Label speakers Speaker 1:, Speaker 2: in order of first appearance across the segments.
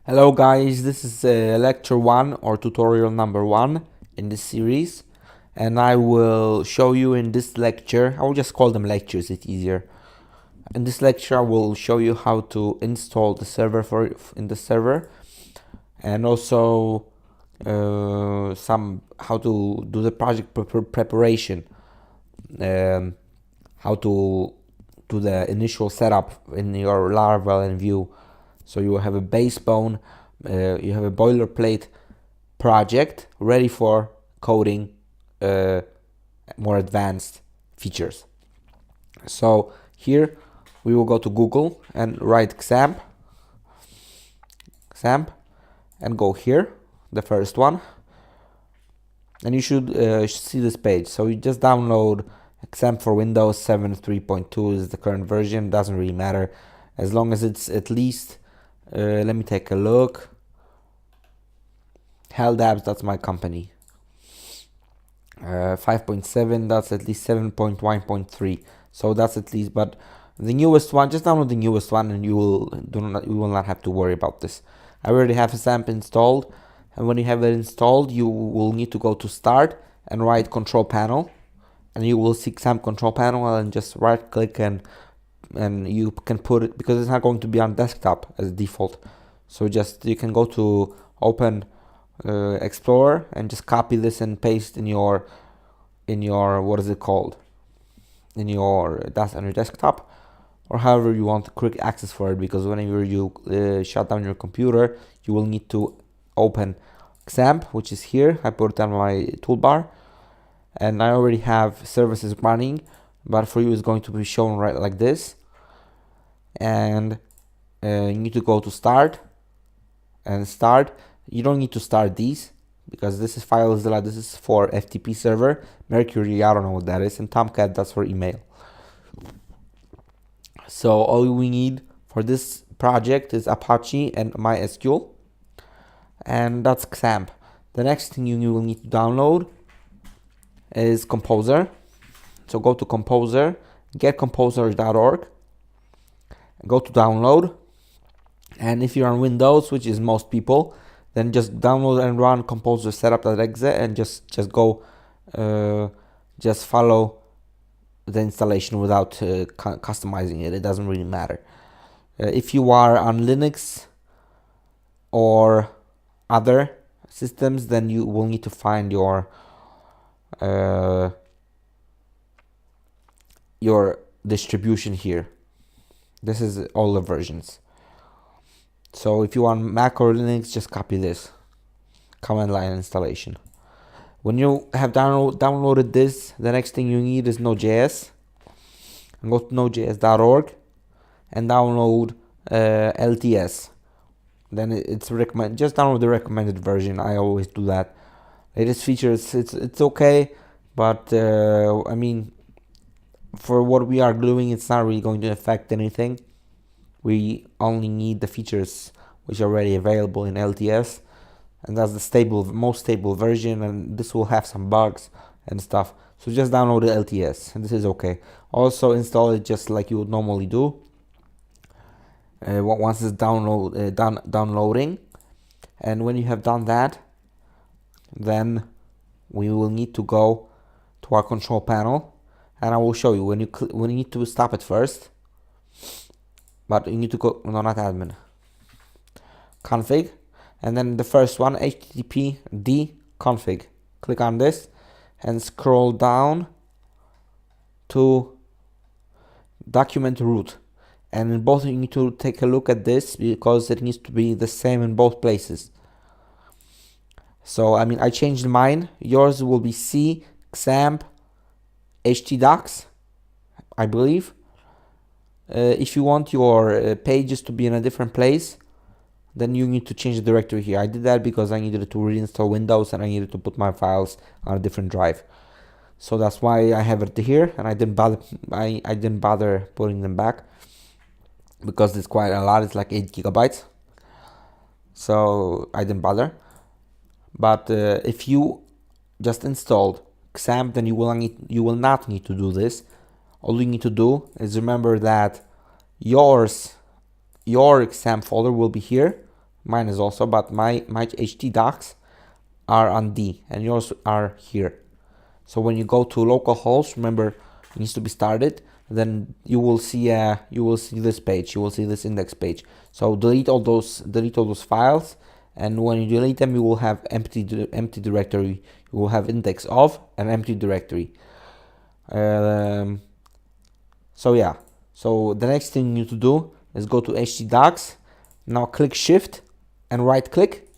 Speaker 1: Hello guys, this is lecture 1 or tutorial number 1 in this series, and I will show you in this lecture, I will just call them lectures, it's easier. In this lecture I will show you how to install the server in the server, and also how to do the project preparation, how to do the initial setup in your Laravel and Vue. So you have a backbone, you have a boilerplate project ready for coding more advanced features. So here we will go to Google and write XAMPP and go here, the first one, and you should see this page. So you just download XAMPP for Windows 7 3.2 is the current version. Doesn't really matter as long as it's at least let me take a look. Helldabs, that's my company. 5.7, that's at least 7.1.3. So that's at least, but the newest one, just download the newest one and you will not have to worry about this. I already have XAMPP installed, and when you have it installed, you will need to go to Start and write Control Panel, and you will see XAMPP Control Panel and just right click and you can put it, because it's not going to be on desktop as default. So just you can go to Open Explorer and just copy this and paste in your what is it called, in your on your desktop, or however you want quick access for it, because whenever you shut down your computer you will need to open XAMPP, which is here. I put it on my toolbar and I already have services running, but for you it's going to be shown right like this. And you need to go to Start and Start. You don't need to start these because this is FileZilla. This is for FTP server. Mercury, I don't know what that is, and Tomcat, that's for email. So all we need for this project is Apache and MySQL, and that's XAMPP. The next thing you will need to download is Composer. So go to Composer, get composer.org, go to download, and if you're on Windows, which is most people, then just download and run composer setup.exe and just go just follow the installation without customizing it. It doesn't really matter. If you are on Linux or other systems, then you will need to find your distribution here. This is all the versions. So if you want Mac or Linux, just copy this command line installation. When you have downloaded this, the next thing you need is Node.js, and go to nodejs.org and download LTS. Then it's recommend, just download the recommended version. I always do that. Latest features, it's okay, but I mean, for what we are doing, it's not really going to affect anything. We only need the features which are already available in LTS, and that's the most stable version, and this will have some bugs and stuff. So just download the LTS, and this is okay. Also install it just like you would normally do. Once it's downloading, and when you have done that, then we will need to go to our control panel, and I will show you when you need to stop it first. But you need to go, no, not admin, config, and then the first one, http d config. Click on this and scroll down to document root, and in both you need to take a look at this because it needs to be the same in both places. So I mean, I changed mine. Yours will be C XAMPP htdocs, I believe. If you want your pages to be in a different place, then you need to change the directory here. I did that because I needed to reinstall Windows and I needed to put my files on a different drive. So that's why I have it here, and I didn't bother putting them back because it's quite a lot. It's like 8 gigabytes. So I didn't bother. But if you just installed XAMPP, then you will not need to do this. All you need to do is remember that your XAMPP folder will be here, Mine is also, but my htdocs are on D and yours are here. So when you go to localhost, remember it needs to be started. Then you will see this page. You will see this index page. So delete all those files, and when you delete them, you will have empty directory. You will have index of an empty directory. So yeah. So the next thing you need to do is go to htdocs. Now click Shift and right click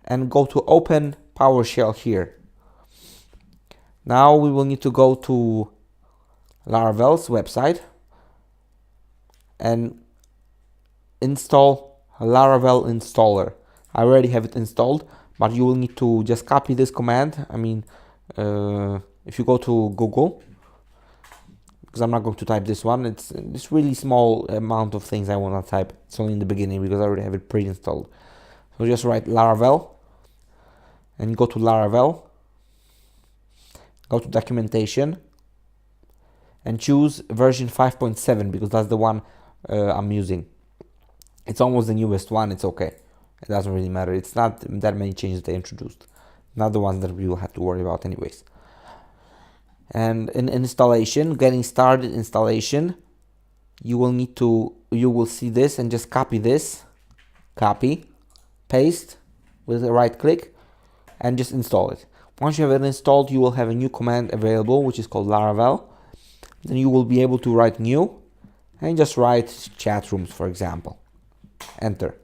Speaker 1: and go to Open PowerShell here. Now we will need to go to Laravel's website and install Laravel installer. I already have it installed, but you will need to just copy this command. I mean, if you go to Google, because I'm not going to type this one, it's really small amount of things I want to type. It's only in the beginning because I already have it pre-installed. So just write Laravel and go to Laravel, go to documentation and choose version 5.7 because that's the one I'm using. It's almost the newest one. It's okay. It doesn't really matter. It's not that many changes they introduced. Not the ones that we will have to worry about anyways. And in installation, getting started installation, you will see this and just copy this, copy, paste with a right click and just install it. Once you have it installed, you will have a new command available, which is called Laravel. Then you will be able to write new and just write chat rooms, for example. Enter.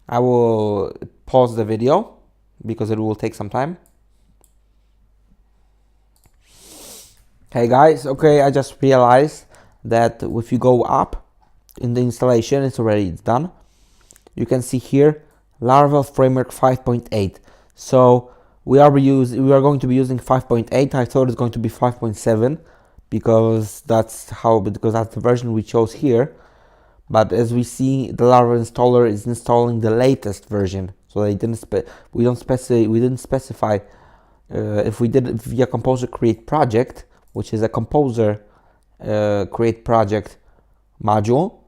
Speaker 1: I will pause the video because it will take some time. Hey guys, okay, I just realized that if you go up in the installation, it's done. You can see here Laravel Framework 5.8. So we are going to be using 5.8. I thought it's going to be 5.7 because that's the version we chose here. But as we see, the Laravel installer is installing the latest version. So we didn't specify if we did it via Composer Create Project, which is a Composer Create Project module,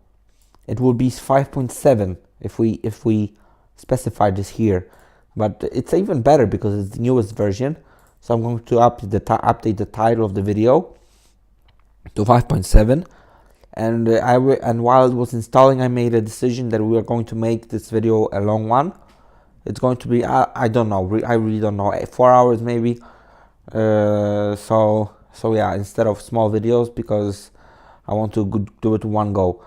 Speaker 1: it will be 5.7 if we specify this here. But it's even better because it's the newest version. So I'm going to update the title of the video to 5.7. And while it was installing, I made a decision that we are going to make this video a long one. It's going to be I don't know. I really don't know. 4 hours maybe. So yeah, instead of small videos, because I want to do it in one go.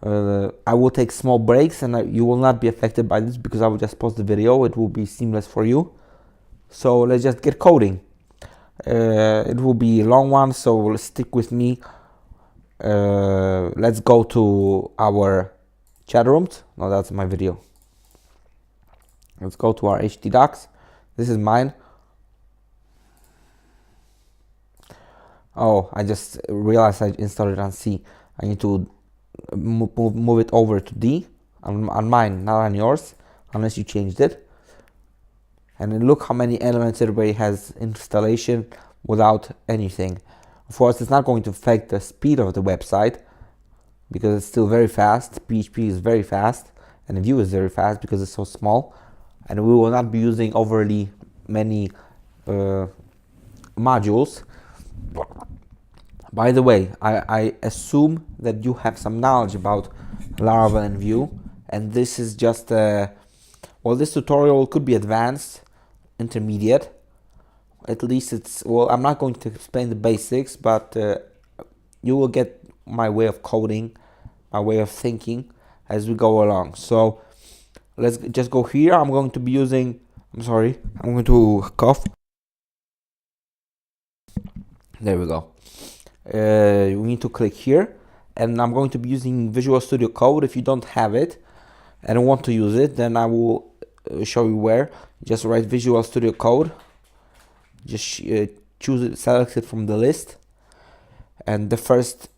Speaker 1: I will take small breaks and you will not be affected by this because I will just post the video. It will be seamless for you. So let's just get coding. It will be a long one, so stick with me. Let's go to our chat rooms. No, that's my video. Let's go to our htdocs. This is mine. Oh, I just realized I installed it on C. I need to move it over to D on mine, not on yours, unless you changed it. And then look how many elements everybody has installation without anything. Of course, it's not going to affect the speed of the website because it's still very fast. PHP is very fast and Vue is very fast because it's so small. And we will not be using overly many modules. By the way, I assume that you have some knowledge about Laravel and Vue, and this is just this tutorial could be advanced, intermediate. At least I'm not going to explain the basics, but you will get my way of coding, my way of thinking as we go along. So let's just go here. I'm going to cough. There we go. We need to click here, and I'm going to be using Visual Studio Code. If you don't have it and want to use it, then I will show you where. Just write Visual Studio Code. Just choose it, select it from the list, and the first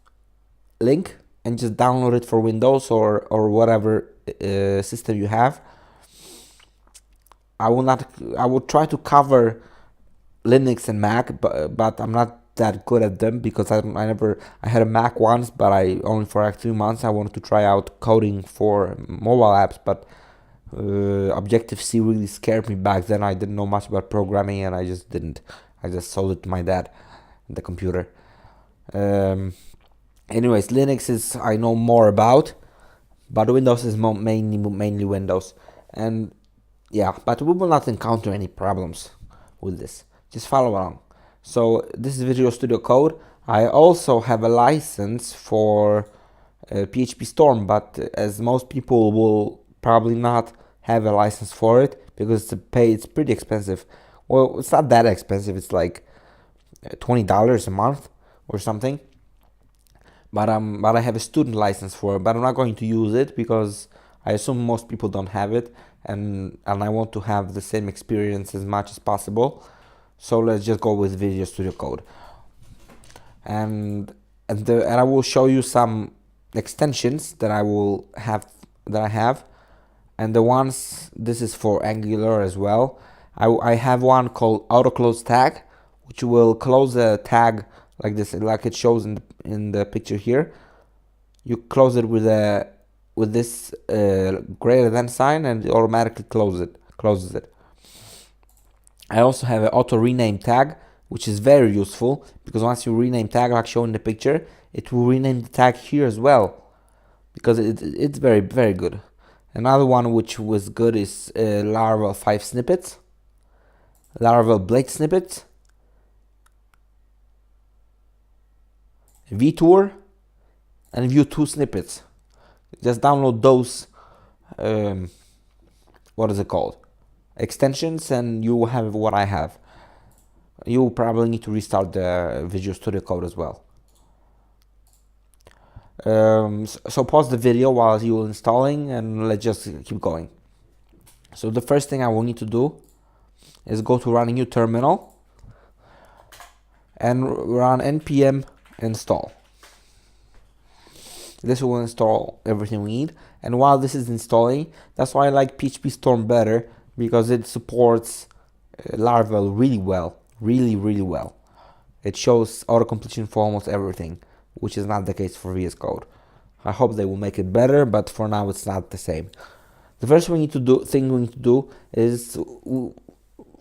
Speaker 1: link, and just download it for Windows or whatever system you have. I will try to cover Linux and Mac, but I'm not that good at them because I had a Mac once, but I only for like 3 months. I wanted to try out coding for mobile apps, but Objective-C really scared me back then. I didn't know much about programming, and I just didn't. I just sold it to my dad, the computer. Anyways, Linux is I know more about, but Windows is mainly Windows, and yeah, but we will not encounter any problems with this. Just follow along. So this is Visual Studio Code. I also have a license for PHP Storm, but as most people will probably not have a license for it because it's pretty expensive. Well, it's not that expensive. It's like $20 a month or something. But I have a student license for it, but I'm not going to use it because I assume most people don't have it, and I want to have the same experience as much as possible. So let's just go with Visual Studio Code, and I will show you some extensions that I have, and the ones this is for Angular as well. I have one called auto close tag, which will close a tag like this, like it shows in the picture here. You close it with this greater than sign, and it automatically closes it. I also have an auto rename tag, which is very useful because once you rename tag like shown in the picture, it will rename the tag here as well, because it's very, very good. Another one which was good is Laravel 5 snippets, Laravel Blade snippets, VTour, and Vue 2 snippets. Just download those what is it called, extensions, and you will have what I have. You will probably need to restart the Visual Studio Code as well. So pause the video while you're installing, and let's just keep going. So the first thing I will need to do is go to run a new terminal and run npm install. This will install everything we need, and while this is installing, that's why I like PHP Storm better, because it supports Laravel really well, really well. It shows auto-completion for almost everything, which is not the case for VS Code. I hope they will make it better, but for now it's not the same. The first thing we need to do is,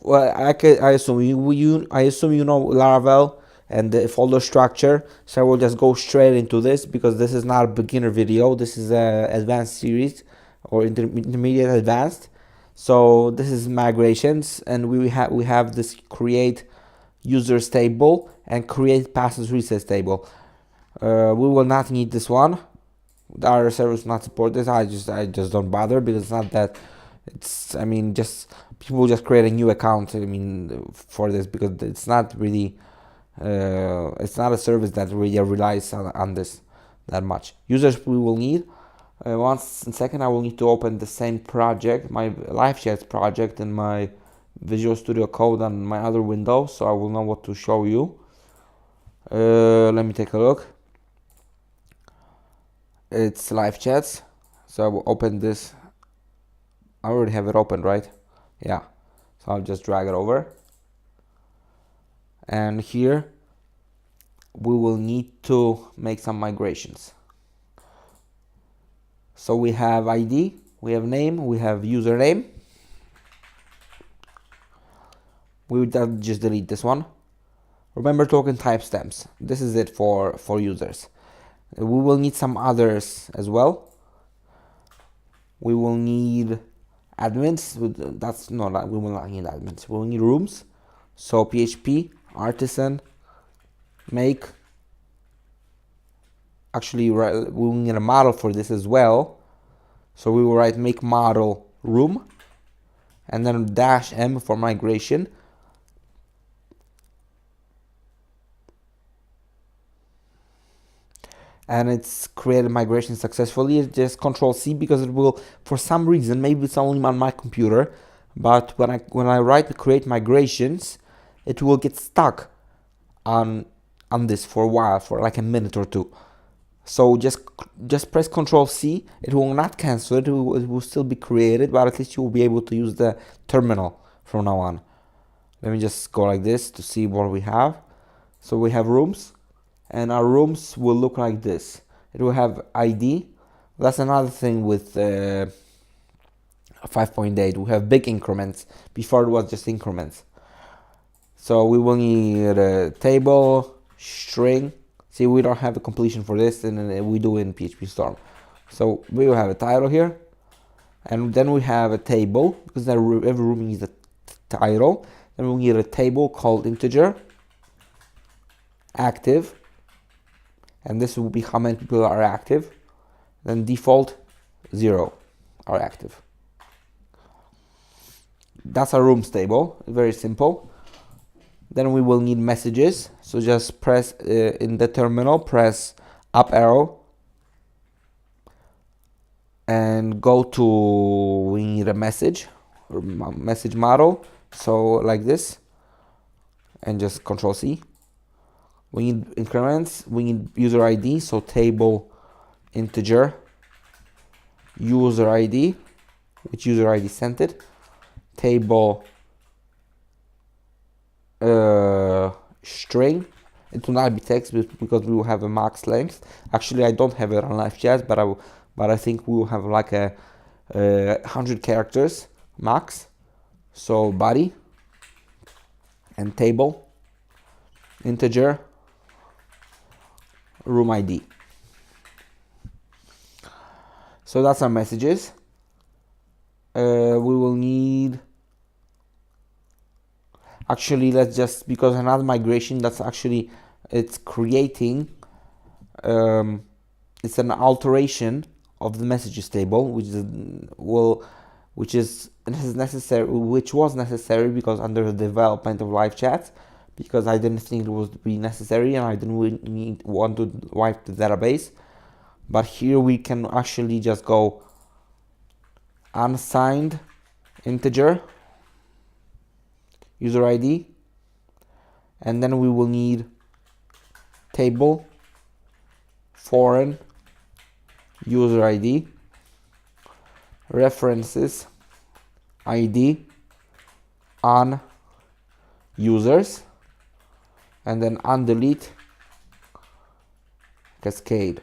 Speaker 1: well, I assume you know Laravel and the folder structure, so I will just go straight into this because this is not a beginner video. This is a advanced series, or intermediate advanced. So this is migrations, and we have this create users table and create password resets table. We will not need this one. Our servers not support this. I just don't bother because it's not that. I mean, just people just create a new account. I mean, for this, because it's not really. It's not a service that really relies on this that much. Users we will need. Once in a second, I will need to open the same project, my live chat project, in my Visual Studio Code on my other window, so I will know what to show you. Let me take a look. It's live chats, so I will open this. I already have it open, right? Yeah, so I'll just drag it over, and here we will need to make some migrations. So we have ID, we have name, we have username. We will just delete this one. Remember token timestamps. This is it for users. We will need some others as well. We will need admins. We will not need admins. We will need rooms. So PHP, artisan, make. Actually, we will need a model for this as well. So we will write make model room, and then -m for migration. And it's created migration successfully. Just Control-C because it will, for some reason, maybe it's only on my computer, but when I write to create migrations, it will get stuck on this for a while, for like a minute or two. So just press Control-C. It will not cancel it. It will still be created, but at least you will be able to use the terminal from now on. Let me just go like this to see what we have. So we have rooms, and our rooms will look like this. It will have ID. That's another thing with 5.8. We have big increments. Before it was just increments. So we will need a table, string. See, we don't have a completion for this, and we do in PHP Storm. So we will have a title here, and then we have a table, because every room needs a title. Then we need a table called integer, active, and this will be how many people are active. Then default 0 are active. That's our rooms table, very simple. Then we will need messages, so just press in the terminal, press up arrow and go to, we need a message model, so like this, and just Control C. We need increments, we need user ID, so table integer user ID, which user ID sent it, table string. It will not be text because we will have a max length. Actually, I don't have it on live chat, but I think we will have like a 100 characters max. So body and table integer room ID. So that's our messages. We will need, actually, let's just, because another migration, that's actually, it's creating, it's an alteration of the messages table, which was necessary because under the development of live chat, because I didn't think it would be necessary and I didn't want to wipe the database. But here we can actually just go unsigned integer user ID, and then we will need table foreign user ID references ID on users, and then undelete cascade,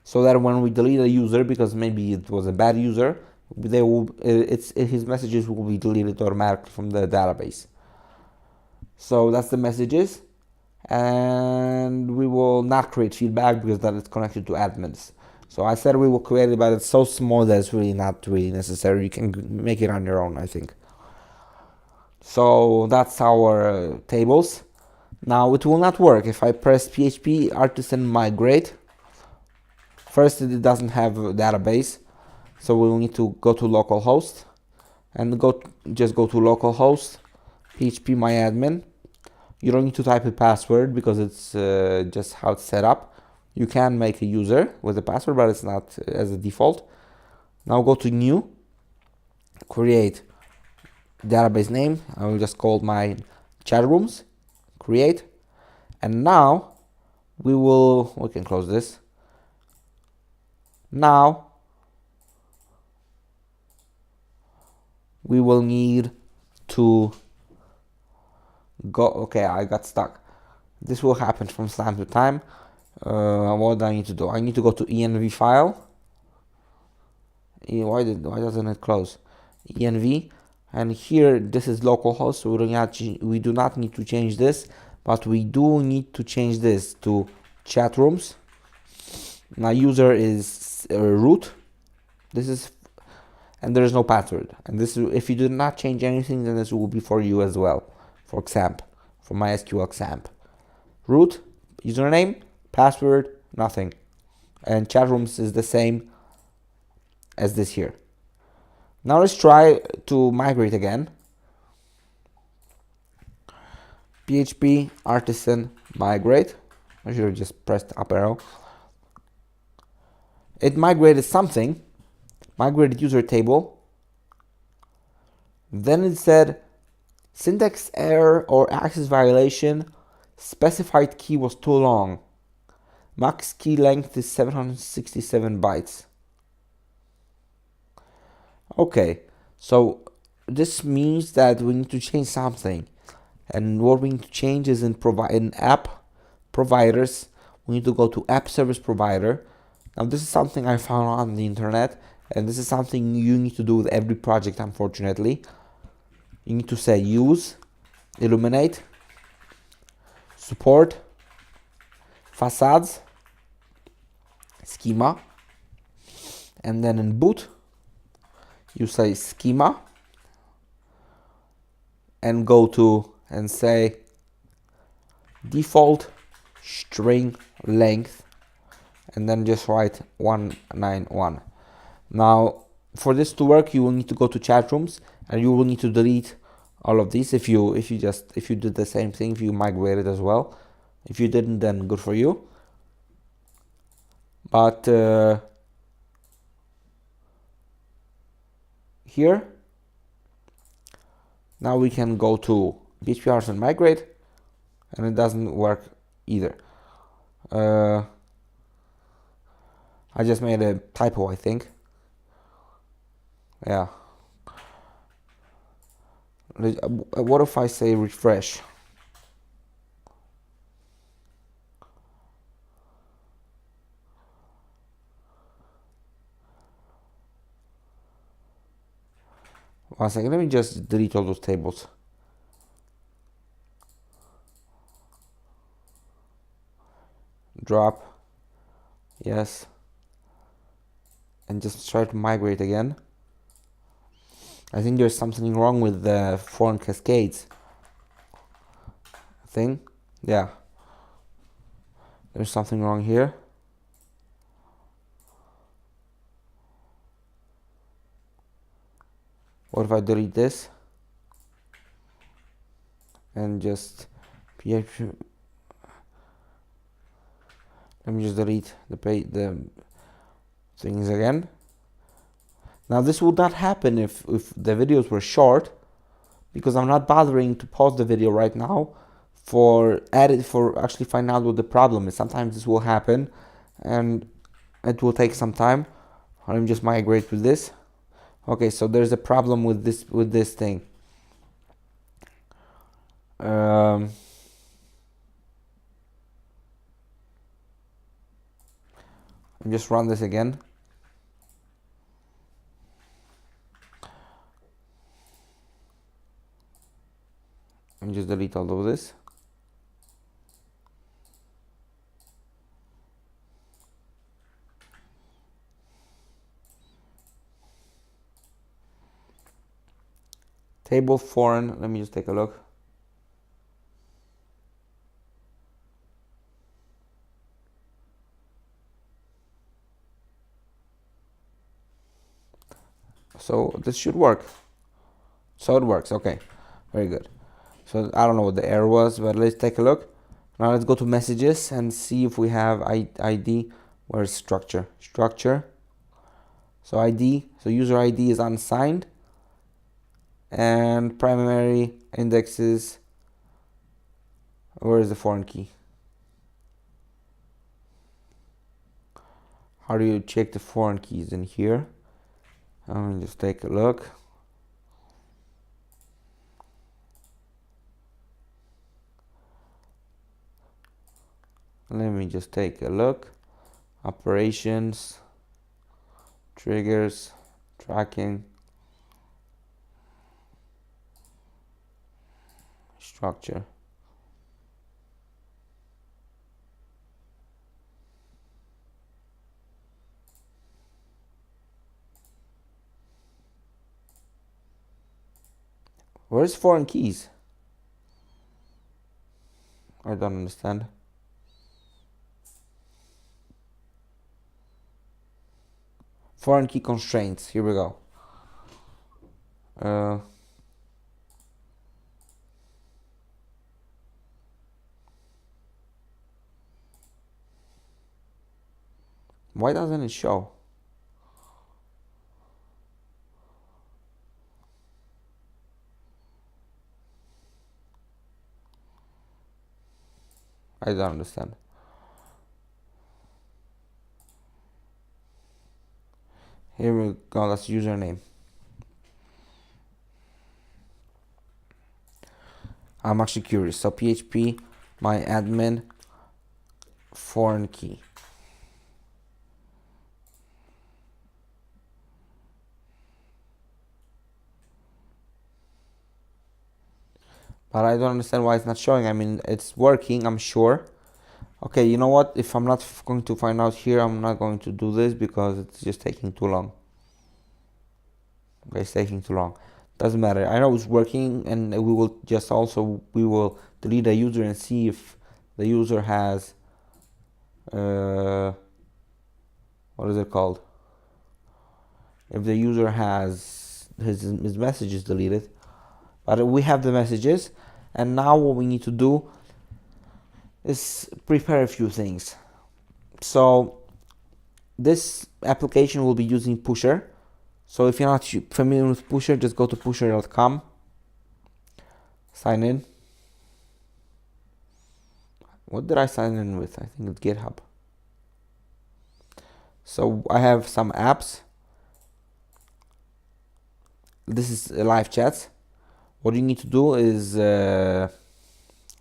Speaker 1: so that when we delete a user, because maybe it was a bad user, his messages will be deleted automatically from the database. So that's the messages, and we will not create feedback because that is connected to admins. So I said we will create it, but it's so small that it's really not really necessary. You can make it on your own, I think. So that's our tables. Now it will not work if I press PHP artisan migrate. First, it doesn't have a database, so we will need to go to localhost and just go to localhost PHP myadmin. You don't need to type a password because it's just how it's set up. You can make a user with a password, but it's not as a default. Now go to new, create database name. I will just call my chat rooms, create, and now we can close this. Now we will need to go. Okay, I got stuck. This will happen from time to time. What do I need to do? I need to go to env file. Why doesn't it close? Env, and here this is localhost, so we do not need to change this, but we do need to change this to chat rooms. Now user is root. This is, and there is no password. And this, if you do not change anything, then this will be for you as well. For XAMPP, for MySQL XAMPP. Root, username, password, nothing. And chat rooms is the same as this here. Now let's try to migrate again. PHP artisan migrate. I should have just pressed up arrow. It migrated something, migrated user table. Then it said syntax error or access violation, specified key was too long. Max key length is 767 bytes. Okay, so this means that we need to change something. And what we need to change is in app providers, we need to go to app service provider. Now this is something I found on the internet, and this is something you need to do with every project, unfortunately. You need to say use, illuminate, support, facades, schema, and then in boot you say schema and go to and say default string length, and then just write 191. Now for this to work, you will need to go to chat rooms and you will need to delete all of these. If you did the same thing, if you migrated as well. If you didn't, then good for you. But here now we can go to PHP and migrate, and it doesn't work either. I just made a typo, I think. Yeah. What if I say refresh? One second, let me just delete all those tables. Drop, yes, and just try to migrate again. I think there's something wrong with the foreign cascades thing. Yeah, there's something wrong here. What if I delete this and just PHP? Let me just delete the things again. Now this would not happen if the videos were short, because I'm not bothering to pause the video right now for actually find out what the problem is. Sometimes this will happen and it will take some time. Let me just migrate with this. Okay, so there's a problem with this thing. Just run this again. And just delete all of this. Table foreign, let me just take a look. So this should work. So it works, okay, very good. So I don't know what the error was, but let's take a look. Now let's go to messages and see if we have ID. Where's structure? Structure. So ID, so user ID is unsigned, and primary indexes. Where is the foreign key? How do you check the foreign keys in here? Let me just take a look. Let me just take a look. Operations, triggers, tracking, structure. Where's foreign keys? I don't understand. Foreign key constraints. Here we go. Why doesn't it show? I don't understand. Here we go, that's username. I'm actually curious. So PHP my admin foreign key. But I don't understand why it's not showing. I mean, it's working, I'm sure. Okay, you know what? If I'm not going to find out here, I'm not going to do this because it's just taking too long. Okay, it's taking too long. Doesn't matter. I know it's working, and we will delete the user and see if the user has what is it called? If the user has his messages deleted. But we have the messages, and now what we need to do is prepare a few things. So this application will be using Pusher. So if you're not familiar with Pusher, just go to pusher.com, sign in. What did I sign in with? I think it's GitHub. So I have some apps. This is live chats. What you need to do is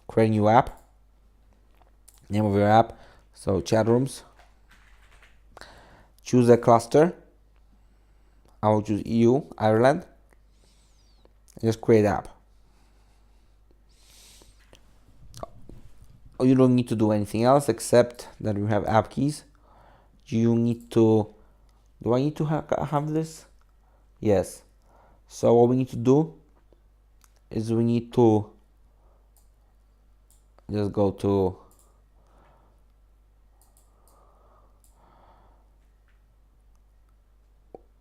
Speaker 1: create a new app. Name of your app. So chat rooms. Choose a cluster. I will choose EU, Ireland. Just create app. You don't need to do anything else except that you have app keys. You need to. Do I need to have this? Yes. So what we need to do is we need to just go to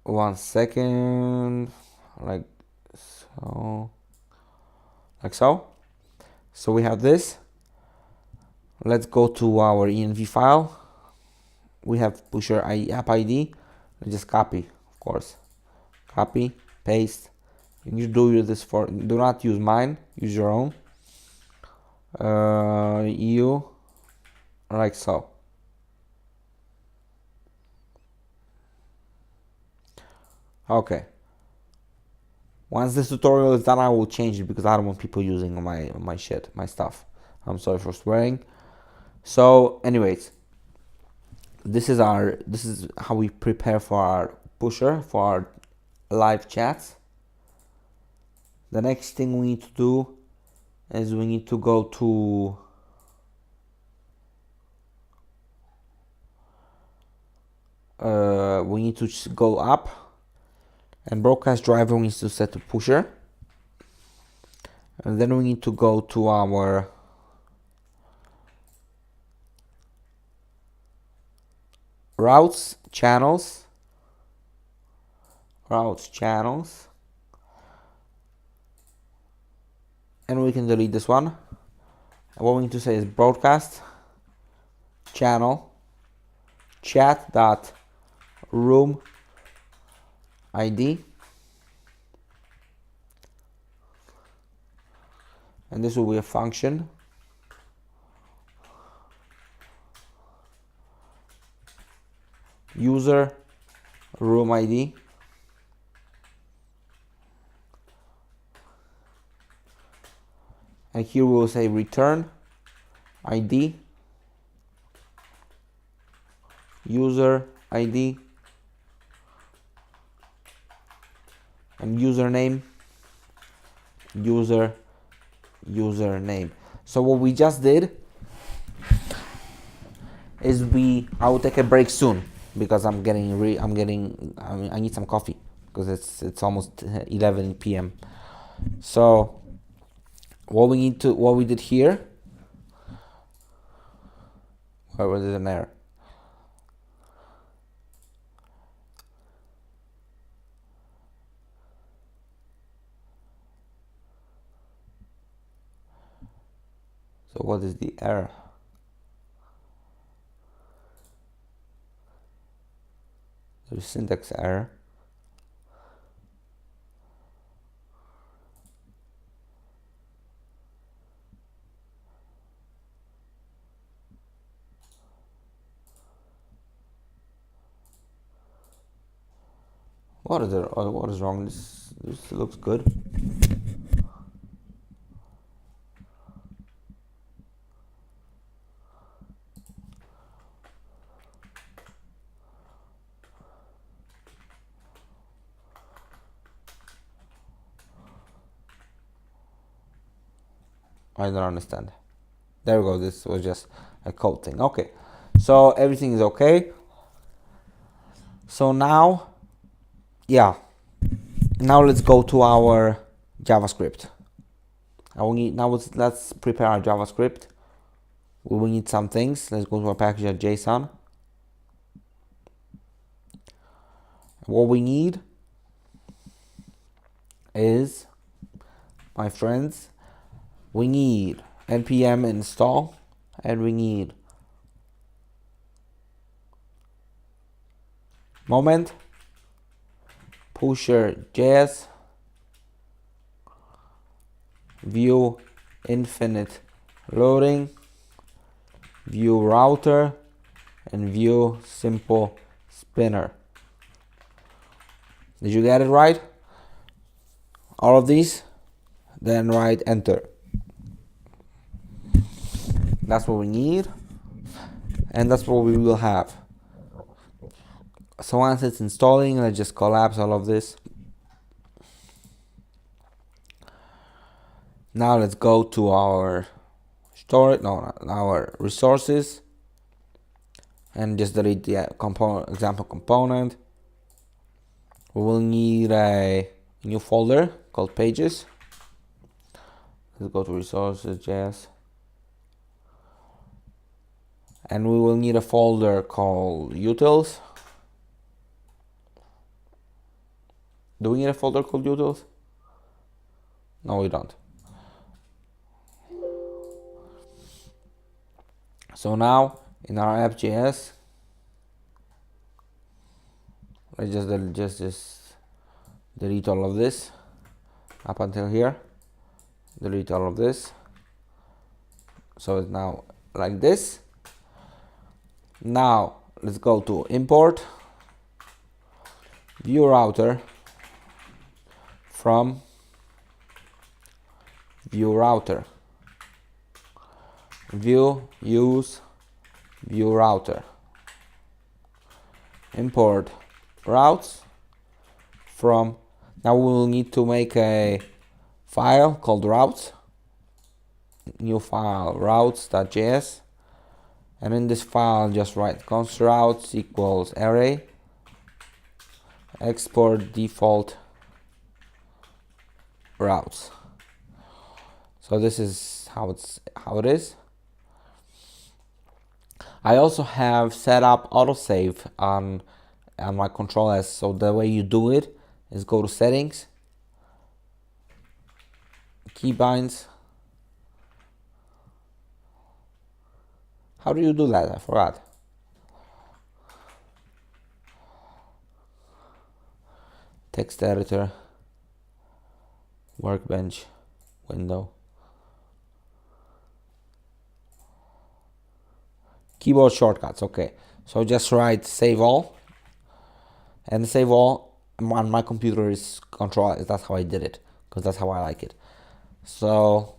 Speaker 1: one second, like so. So we have this. Let's go to our env file. We have pusher app ID. Let's just copy, of course. Copy, paste. You need to do this for. Do not use mine. Use your own. EU, like so. Okay. Once this tutorial is done, I will change it because I don't want people using my shit, my stuff. I'm sorry for swearing. So, anyways, this is how we prepare for our pusher, for our live chats. The next thing we need to do is we need to go to we need to go up, and broadcast driver we need to set to pusher, and then we need to go to our routes channels, and we can delete this one. And what we need to say is broadcast channel chat dot room ID, and this will be a function. User room ID, and here we will say return ID, user ID, and username, username. So what we just did is I will take a break soon because I need some coffee because it's almost 11 p.m. So what we did here, where was it an error? So what is the error? There's syntax error. What is wrong? This looks good. I don't understand. There we go. This was just a code thing. Okay, so everything is okay. So now, yeah, now let's go to our JavaScript. Let's prepare our JavaScript. We will need some things. Let's go to our package.json. What we need is, my friends, we need npm install, and we need moment, pusher.js, Vue infinite loading, Vue router, and Vue simple spinner. Did you get it right? All of these? Then write enter. That's what we need, and that's what we will have. So once it's installing, let's just collapse all of this. Now let's go to our storage, our resources, and just delete the example component. We will need a new folder called pages. Let's go to resources.js, and we will need a folder called utils. Do we need a folder called utils? No, we don't. So now in our app.js, let's just delete all of this up until here. Delete all of this. So it's now like this. Now let's go to import Vue router from Vue router. Vue use Vue router. Import routes from. Now we will need to make a file called routes. New file routes.js, and in this file just write const routes equals array export default routes. So this is how it is. I also have set up autosave on my Control S. So the way you do it is go to settings, keybinds. How do you do that? I forgot. Text editor, workbench, window. Keyboard shortcuts, okay. So just write save all, and save all on my computer is Control. That's how I did it, because that's how I like it. So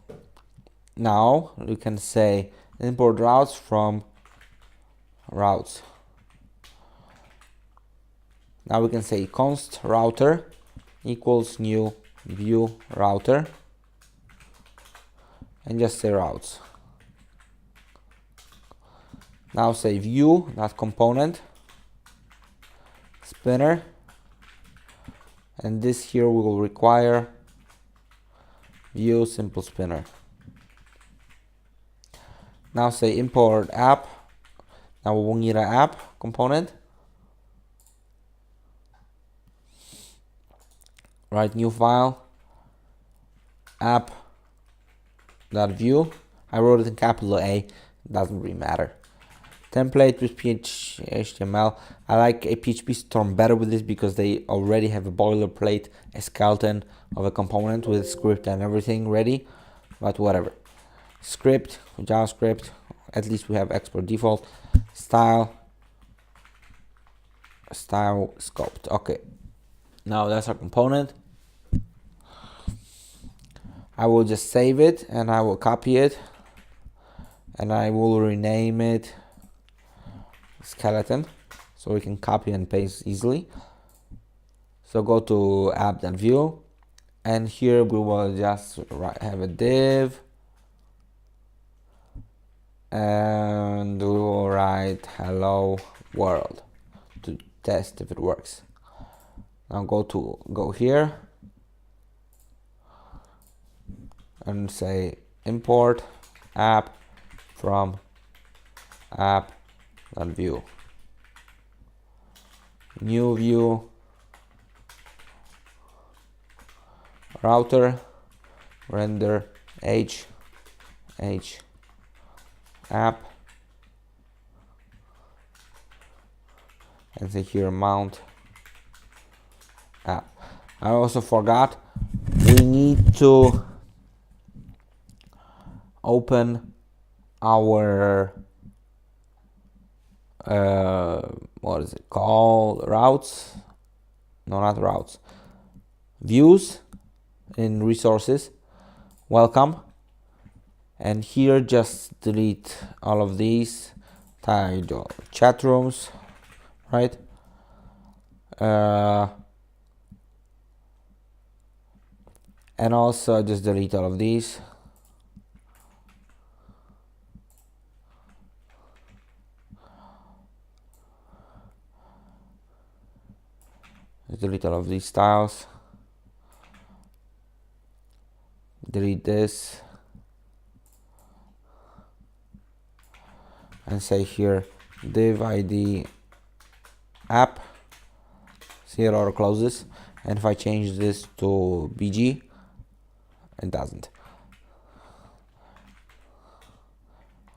Speaker 1: now you can say import routes from routes. Now we can say const router equals new Vue router, and just say routes. Now say Vue, that component, spinner, and this here we will require Vue simple spinner. Now say import app. Now we will need an app component. Write new file app.vue. I wrote it in capital A, doesn't really matter. Template with HTML. I like a PHP Storm better with this because they already have a boilerplate, a skeleton of a component with script and everything ready, but whatever. Script, JavaScript, at least we have export default, style scoped. Okay, now that's our component. I will just save it and I will copy it and I will rename it skeleton so we can copy and paste easily. So go to app.vue, and here we will just have a div and we will write hello world to test if it works. Now go here and say import app from app.vue, new view, router, render h app, and say here mount app. I also forgot, we need to open our what is it called, routes, no, not routes, views in resources, welcome, and here just delete all of these title chat rooms, right? And also just delete all of these. Delete all of these styles. Delete this. And say here div id app, see error closes, and if I change this to bg, it doesn't.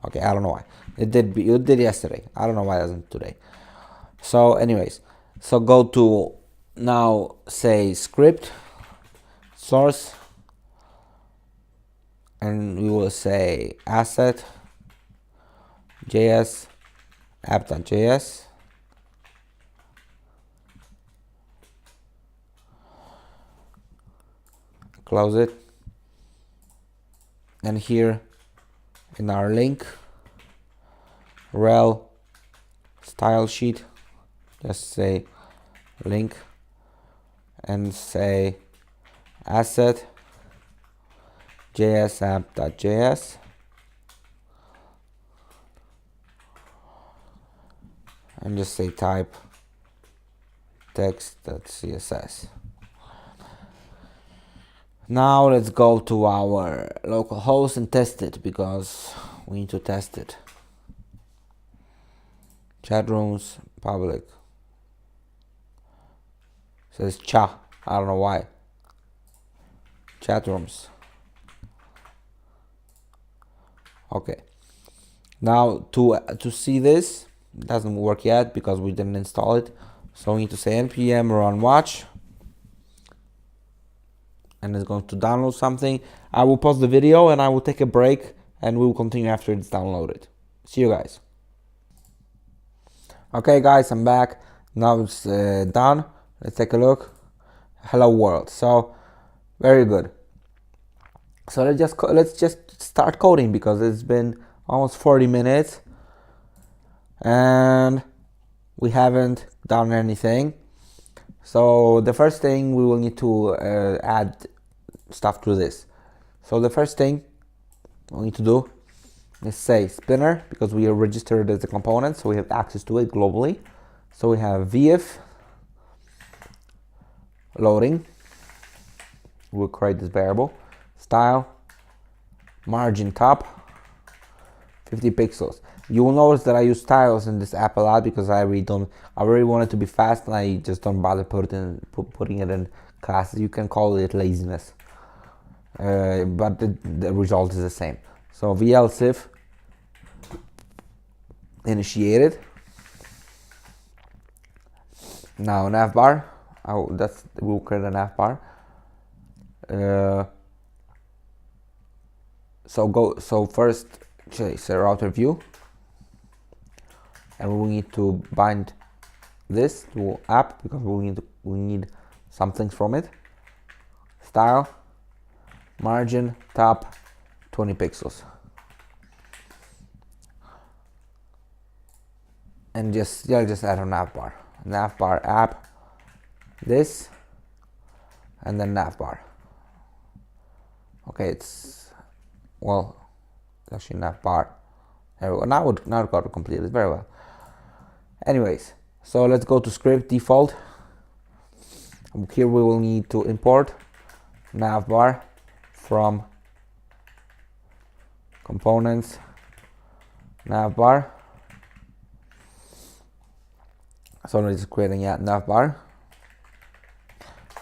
Speaker 1: Okay, I don't know why. It did yesterday. I don't know why it doesn't today. So anyways, so go to now, say script source, and we will say asset js app.js, close it, and here in our link rel style sheet, just say link and say asset js app.js, and just say type text.css. Now let's go to our local host and test it, because we need to test it. Chat rooms, public. Says cha, I don't know why. Chat rooms. Okay. Now to see this, it doesn't work yet because we didn't install it. So we need to say npm run watch, and it's going to download something. I will pause the video and I will take a break, and we will continue after it's downloaded. See you guys. Okay guys, I'm back. Now it's done. Let's take a look. Hello world. So very good. So let's just start coding, because it's been almost 40 minutes and we haven't done anything. So the first thing, we will need to add stuff to this. So the first thing we need to do is say spinner, because we are registered as a component, so we have access to it globally. So we have vf loading, we'll create this variable, style margin top 50 pixels. You will notice that I use styles in this app a lot, because I really want it to be fast, and I just don't bother putting it in classes. You can call it laziness, but the result is the same. So vlsif initiated. Now navbar, we'll create a navbar. So first it's a router view, and we need to bind this to app, because we need some things from it. Style margin top 20 pixels, and just add a navbar app, this, and then navbar. Okay, it's actually navbar There we go. Now it got completed very well. Anyways, so let's go to script default. Here we will need to import navbar from components navbar. So I'm just creating navbar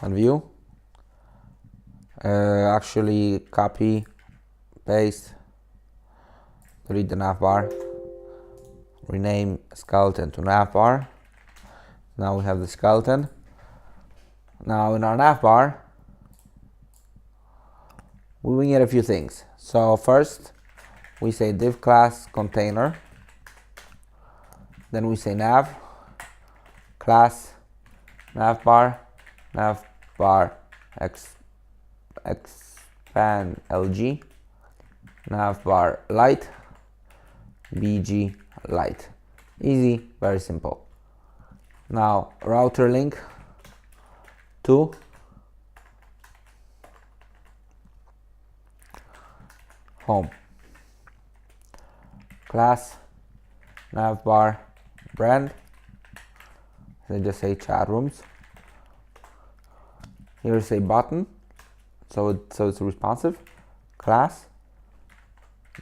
Speaker 1: and view. Actually copy, paste, delete the navbar, rename skeleton to navbar. Now we have the skeleton. Now in our navbar, we will need a few things. So first, we say div class container. Then we say nav class navbar expand lg navbar light bg light. Easy, very simple. Now router link to home class navbar brand. So just say chat rooms. Here's a button, so it's responsive. Class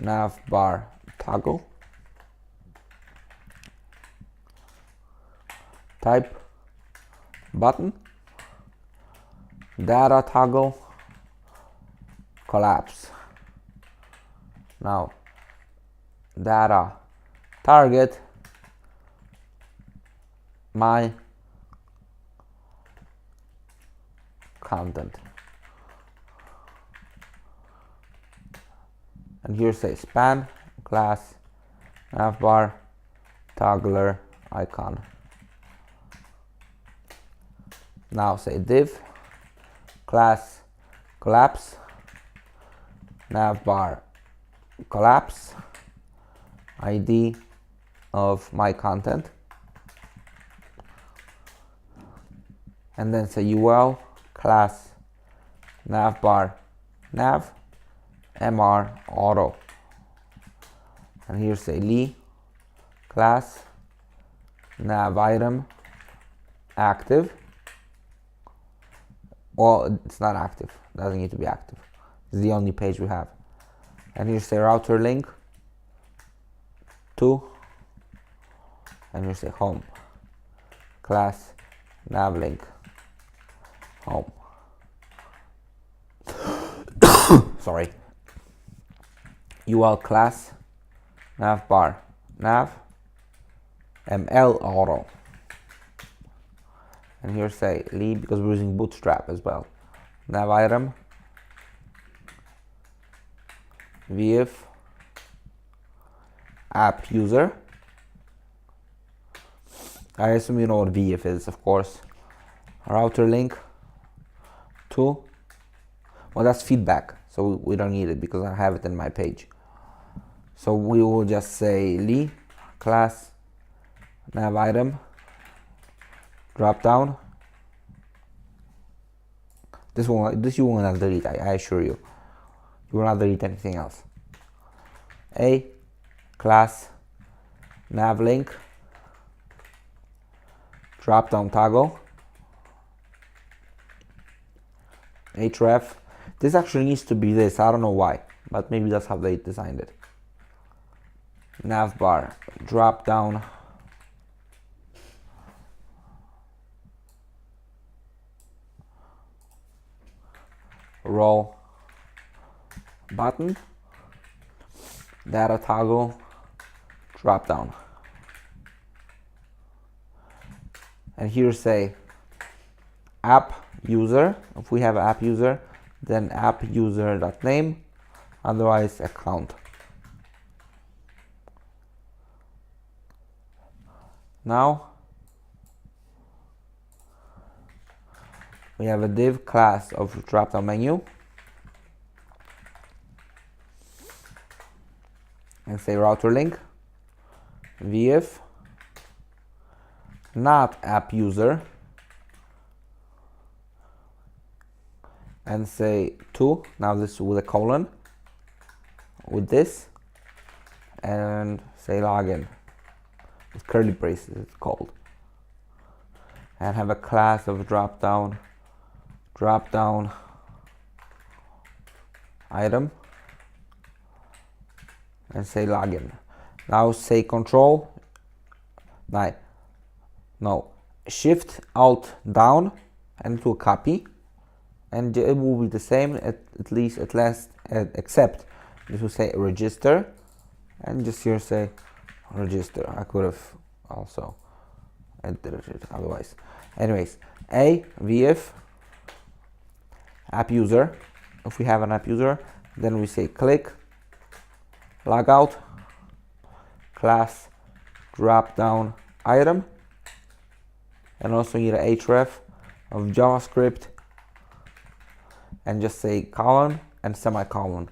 Speaker 1: navbar toggle. Type button. Data toggle collapse. Now data target my content, and here say span class navbar toggler icon. Now say div class collapse navbar collapse id of my content, and then say ul class navbar nav mr auto, and here say li class nav item active. Well, it's not active, doesn't need to be active, it's the only page we have. And here say router link to, and here say home class navlink home. Sorry. ul class navbar nav ml auto, and here say lead because we're using bootstrap as well. Nav item vf app user. I assume you know what vf is, of course. Router link to, well, that's feedback, so we don't need it because I have it in my page. So we will just say li class nav item drop down. This you will not delete, I assure you. You will not delete anything else. A class nav link drop down toggle href. This actually needs to be this, I don't know why, but maybe that's how they designed it. Navbar drop down roll button data toggle drop down, and here say app user. If we have app user, then app user.name, otherwise account. Now we have a div class of drop down menu, and say router link vf not app user, and say to, now this with a colon with this, and say login with curly braces, it's called, and have a class of drop down item and say login. Now say control, shift alt down and it will copy, and it will be the same except this will say register, and just here say register. I could have also edited it otherwise. Anyways, vf app user. If we have an app user, then we say click logout class drop down item, and also need a href of JavaScript, and just say colon and semicolon,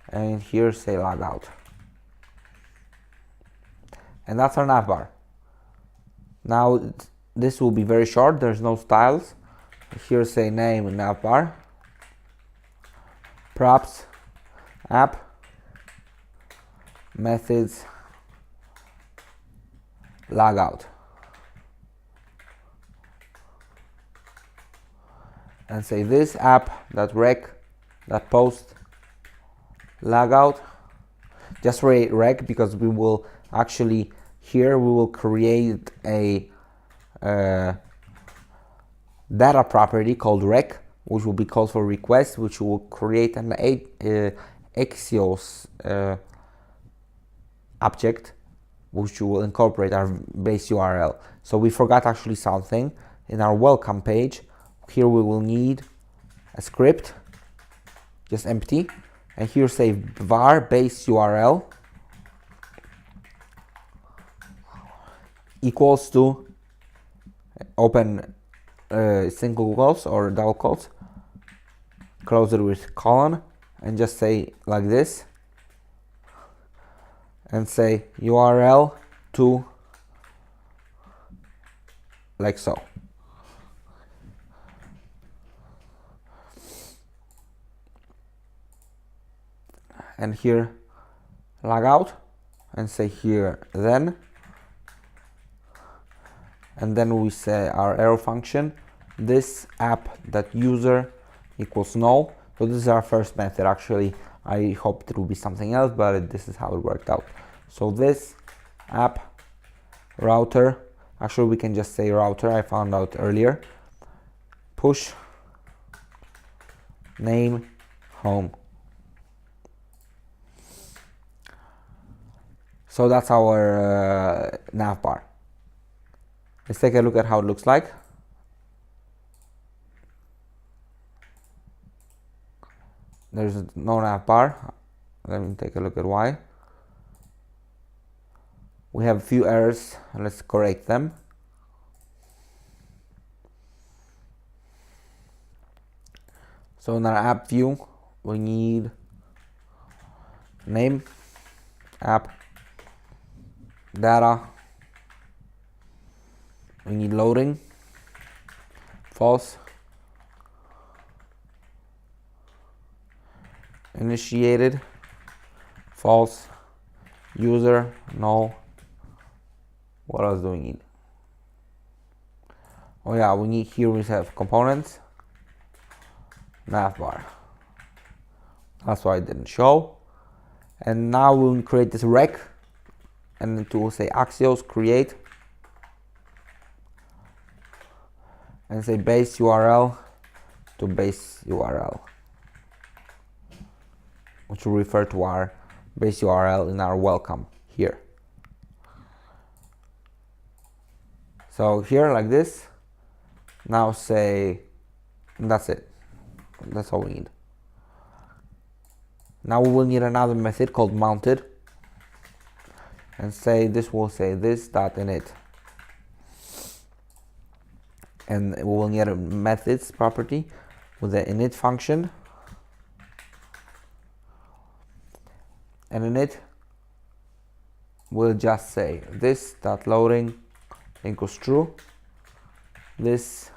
Speaker 1: and here say logout. And that's our navbar. Now this will be very short, there's no styles. Here say name and navbar, props, app, methods, logout, and say this app.rec.post logout. Just rec because we will actually here we will create a data property called rec, which will be called for request, which will create an Axios object, which will incorporate our base URL. So we forgot actually something in our welcome page. Here we will need a script, just empty, and here say var base URL equals to open single quotes or double quotes, close it with colon, and just say like this, and say URL to like so. And here logout, and say here then, and then we say our arrow function, this app.user equals null. So this is our first method. Actually, I hoped it would be something else, but this is how it worked out. So this app router, actually we can just say router, I found out earlier, push name home. So that's our navbar. Let's take a look at how it looks like. There's no navbar. Let me take a look at why. We have a few errors. Let's correct them. So in our app view, we need name, app, data. We need loading, false, initiated, false, user, null. What else do we need? Oh yeah, we need here we have components, navbar. That's why it didn't show. And now we'll create this rec, and it will say Axios create, and say base URL to base URL, which will refer to our base URL in our welcome here. So here like this. Now say, that's it. That's all we need. Now we will need another method called mounted, and say this will say this.init. And we will need a methods property with the init function, and init will just say this.loading equals true, this.rec.get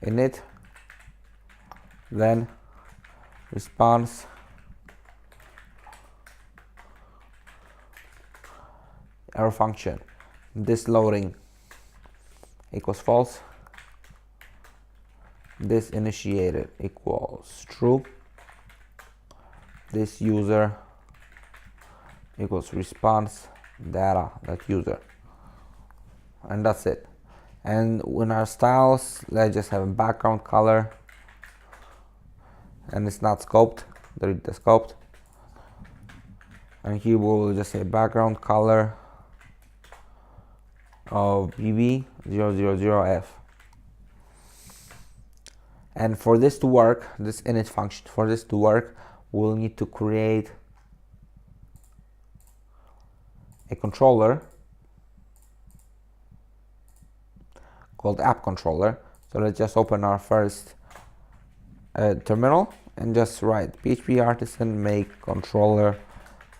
Speaker 1: init, then response error function, this loading equals false, this initiated equals true, this user equals response data.user, and that's it. And in our styles, let's just have a background color, and it's not scoped, delete the scoped, and here we'll just say background color of bb000f. And for this to work, this init function, for this to work, we'll need to create a controller called app controller. So let's just open our first terminal and just write php artisan make controller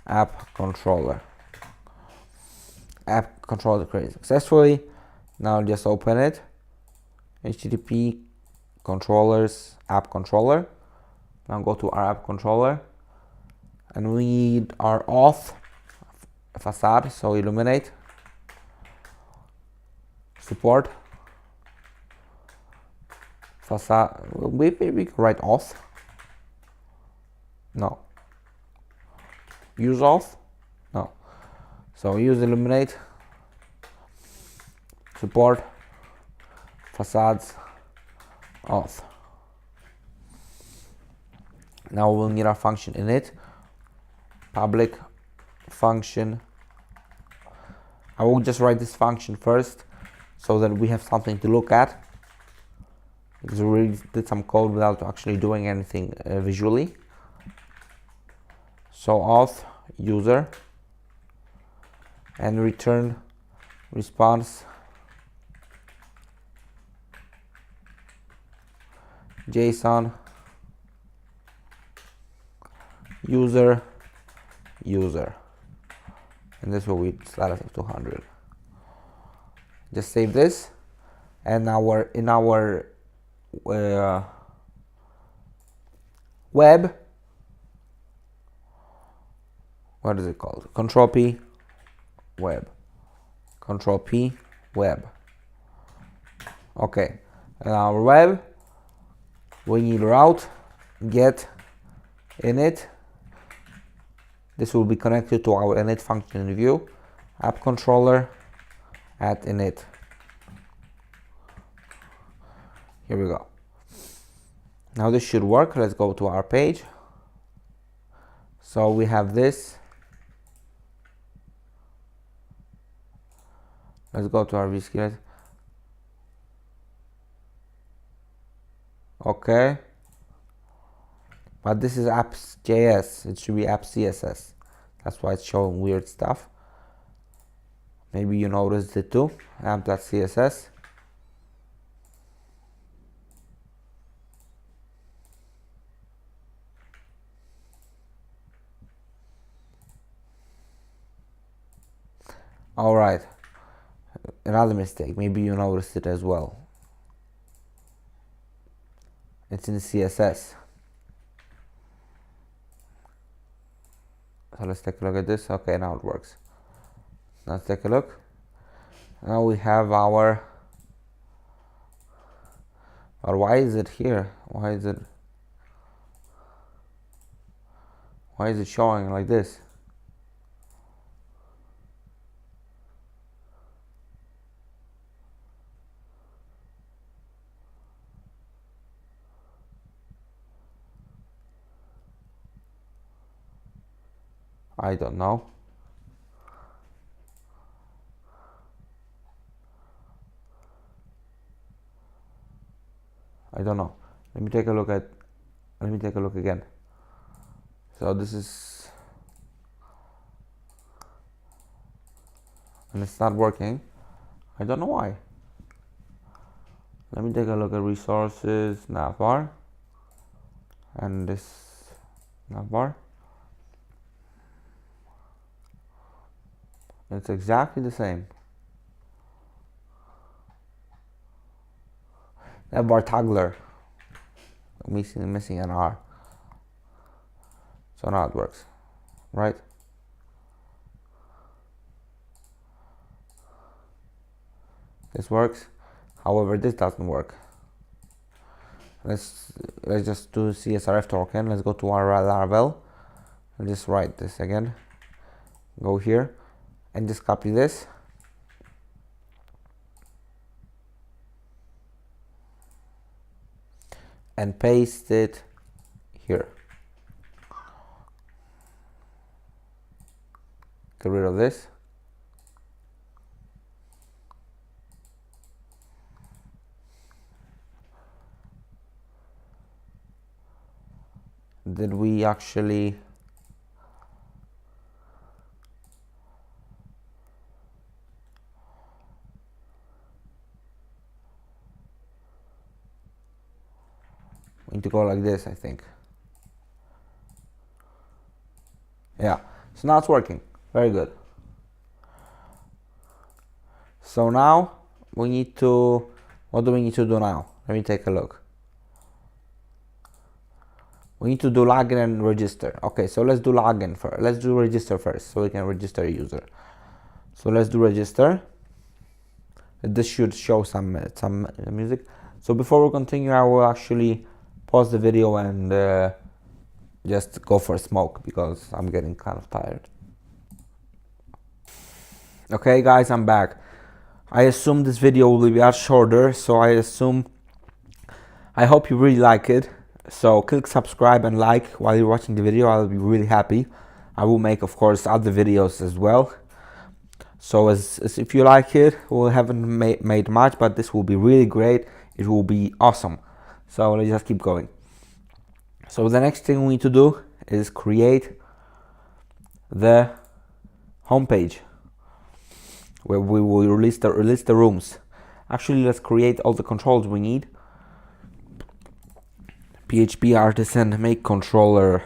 Speaker 1: app controller. App controller created successfully. Now just open it, http controllers app controller. Now go to our app controller, and we need our auth facade, so illuminate, support, facade. We can write auth. No. Use auth? No. So use illuminate, support, facades, auth. Now we'll need our function init, public function. I will just write this function first so that we have something to look at, because we already did some code without actually doing anything visually. So auth user and return response JSON user, and this will be status of 200. Just save this, and in our web, what is it called? Control P web. Control P web. Okay, in our web we need route get init. This will be connected to our init function in Vue. App controller at init. Here we go. Now this should work. Let's go to our page. So we have this. Let's go to our vSkillet. Okay. But this is apps.js. It should be apps.css. That's why it's showing weird stuff. Maybe you noticed it too. App.css. All right. Another mistake. Maybe you noticed it as well. It's in CSS. So let's take a look at this. Okay, now it works. Let's take a look. Now we have our. Or why is it here? Why is it showing like this? I don't know. I don't know. Let me take a look again. So this is, and it's not working. I don't know why. Let me take a look at resources, navbar, and this navbar. It's exactly the same. Navbar toggler, missing an R. So now it works, right? This works. However, this doesn't work. Let's just do CSRF token. Let's go to our Laravel and just write this again. Go here and just copy this. And paste it here. Get rid of this. Did we actually we need to go like this, I think. Yeah, so now it's working. Very good. So now we need to, what do we need to do now? Let me take a look. We need to do login and register. Okay, so let's do login first. Let's do register first, so we can register a user. So let's do register. This should show some music. So before we continue, I will actually pause the video and just go for a smoke because I'm getting kind of tired. Okay guys, I'm back. I assume this video will be much shorter, so I hope you really like it. So click subscribe and like while you're watching the video. I'll be really happy. I will make, of course, other videos as well. So as if you like it, we haven't made much, but this will be really great. It will be awesome. So let's just keep going. So the next thing we need to do is create the homepage where we will release the rooms. Actually, let's create all the controls we need. PHP artisan make controller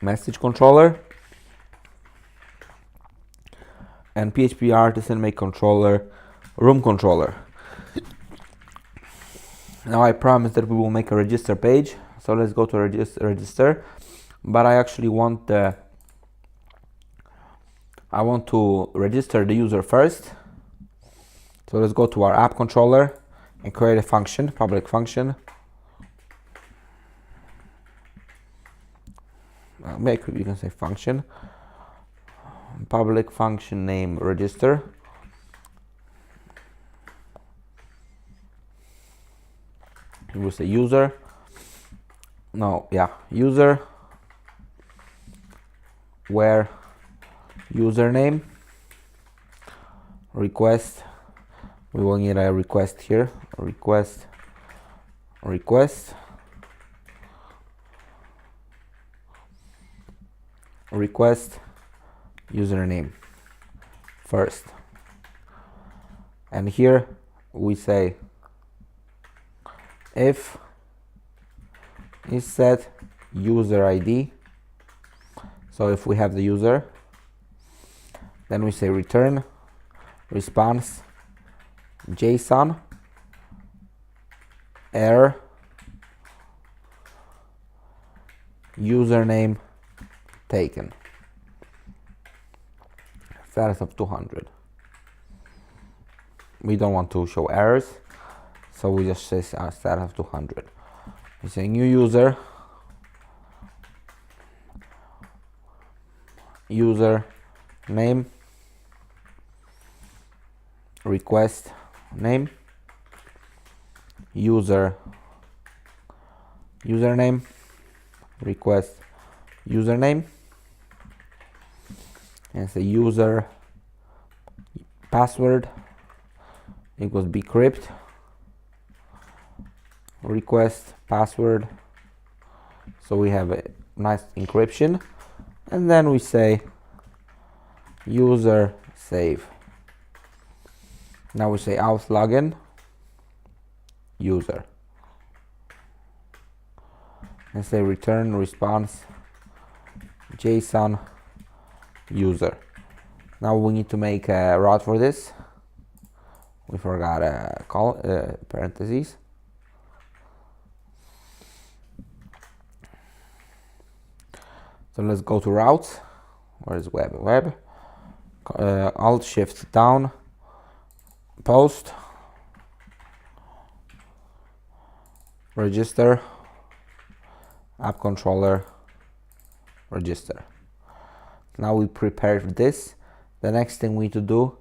Speaker 1: message controller, and PHP artisan make controller room controller. Now I promise that we will make a register page, so let's go to register. But I actually want to register the user first. So let's go to our app controller and create a function, public function. You can say function, public function name register. We will say user. User where username request. We will need a request here. Request username first, and here we say if is set user ID. So if we have the user, then we say return response JSON error username taken, status of 200. We don't want to show errors, so we just say status of 200. We say new user name request name username request username, and say user password equals bcrypt request password. So we have a nice encryption, and then we say user save. Now we say auth login user and say return response JSON user. Now we need to make a route for this. We forgot a parentheses. So let's go to routes. Where is web? Alt shift down, post register app controller register. Now we prepared this. The next thing we need to do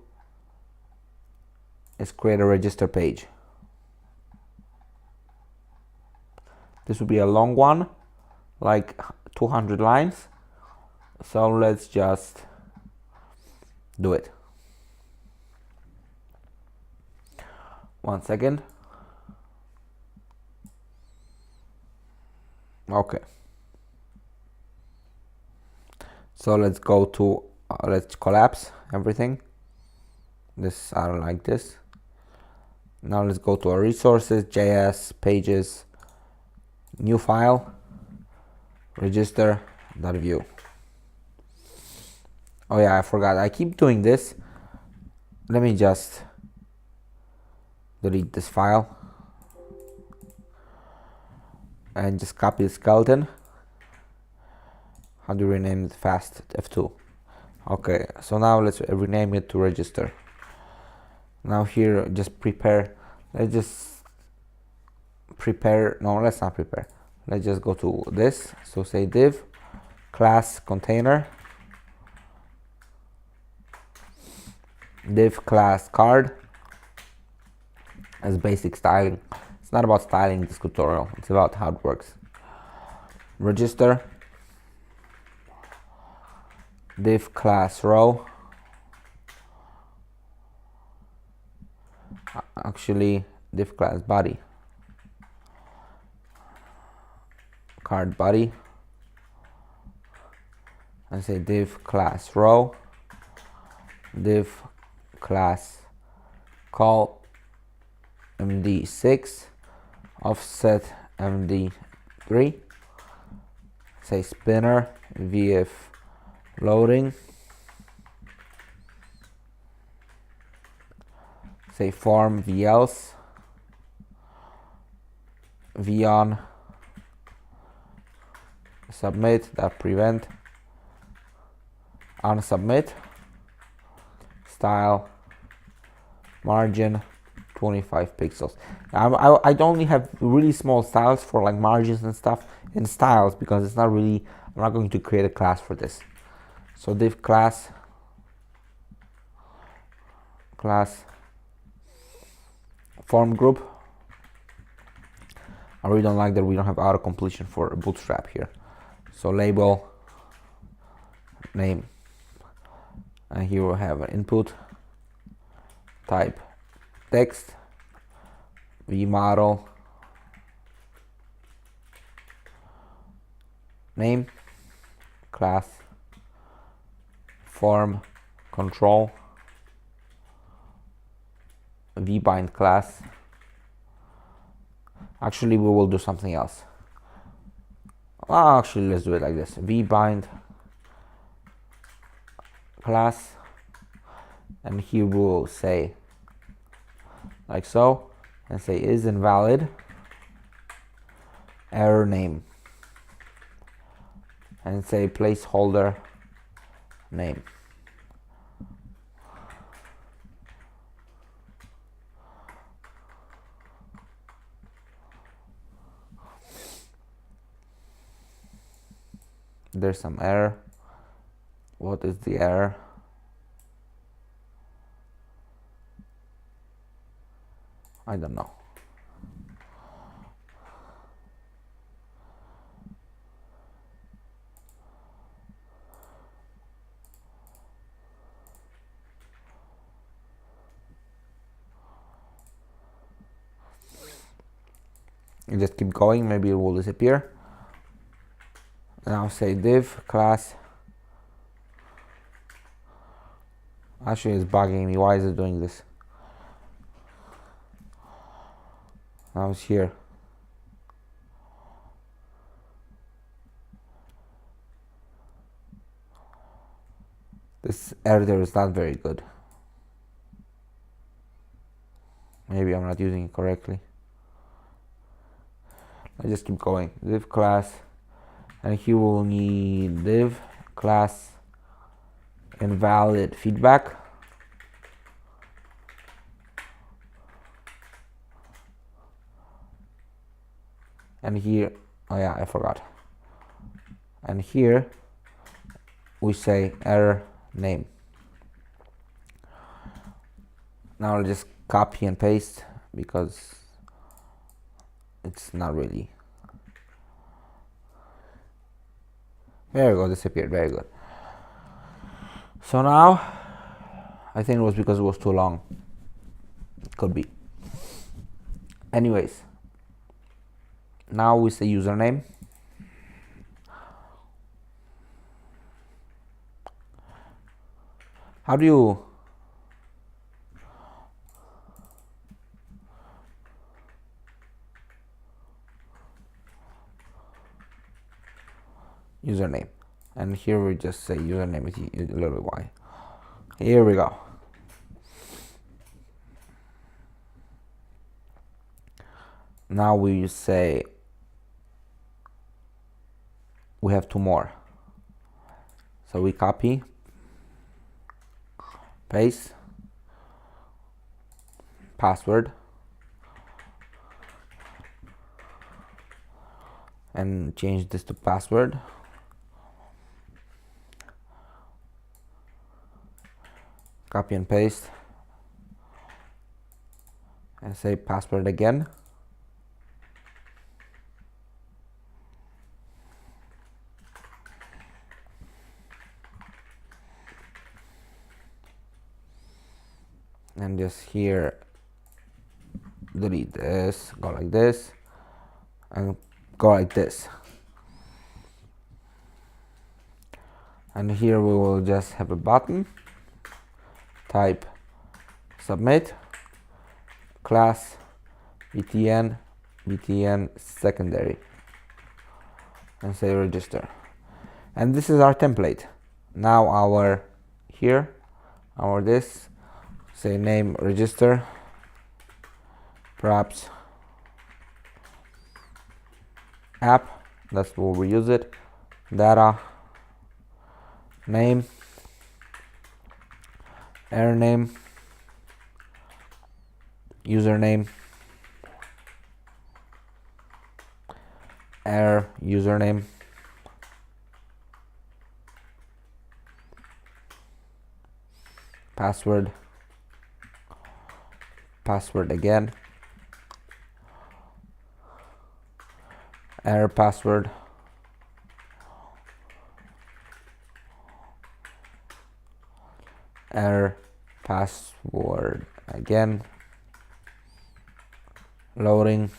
Speaker 1: is create a register page. This will be a long one, like 200 lines. So let's just do it. 1 second. Okay. So let's go to, let's collapse everything. This, I don't like this. Now let's go to our resources, JS, pages, new file, register.vue. Oh yeah, I forgot. I keep doing this. Let me just delete this file and just copy the skeleton. How do you rename it fast? F2. Okay, so now let's rename it to register. Now here, just prepare. Let's just prepare. No, let's not prepare. Let's just go to this. So say div class container, div class card as basic styling. It's not about styling this tutorial. It's about how it works. Register, div class row. Actually, div class body, card body, and say div class row, div class call md6 offset md3, say spinner vf loading, say form velse von submit that prevent unsubmit style margin 25 pixels. I only have really small styles for like margins and stuff in styles because it's not really, I'm not going to create a class for this. So div class form group. I really don't like that we don't have auto completion for bootstrap here. So label name, and here we'll have an input type text, vmodel name, class form control, vbind class. Actually, we will do something else. Actually, let's do it like this. vbind class, and here we will say like so, and say is invalid error name, and say placeholder name. There's some error. What is the error? I don't know. You just keep going, maybe it will disappear. Now say div class. Actually, it's bugging me. Why is it doing this? Now it's here. This editor is not very good. Maybe I'm not using it correctly. I just keep going. Div class, and here we'll need div class invalid feedback. and here, oh yeah, I forgot, and here we say error name. Now I'll just copy and paste because it's not really. There we go, disappeared. Very good. So now I think it was because it was too long. It could be. Anyways, now we say username. How do you username? And here we just say username with a little y. Here we go. Now we say we have two more. So we copy, paste, password, and change this to password. Copy and paste, and say password again. And just here delete this, go like this, and go like this. And here we will just have a button, type submit, class btn secondary, and say register. And this is our template. Now our here, our this, say name register, perhaps app, that's where we use it, data, name, error name, username, error username, password, password again, error password, error password again, loading,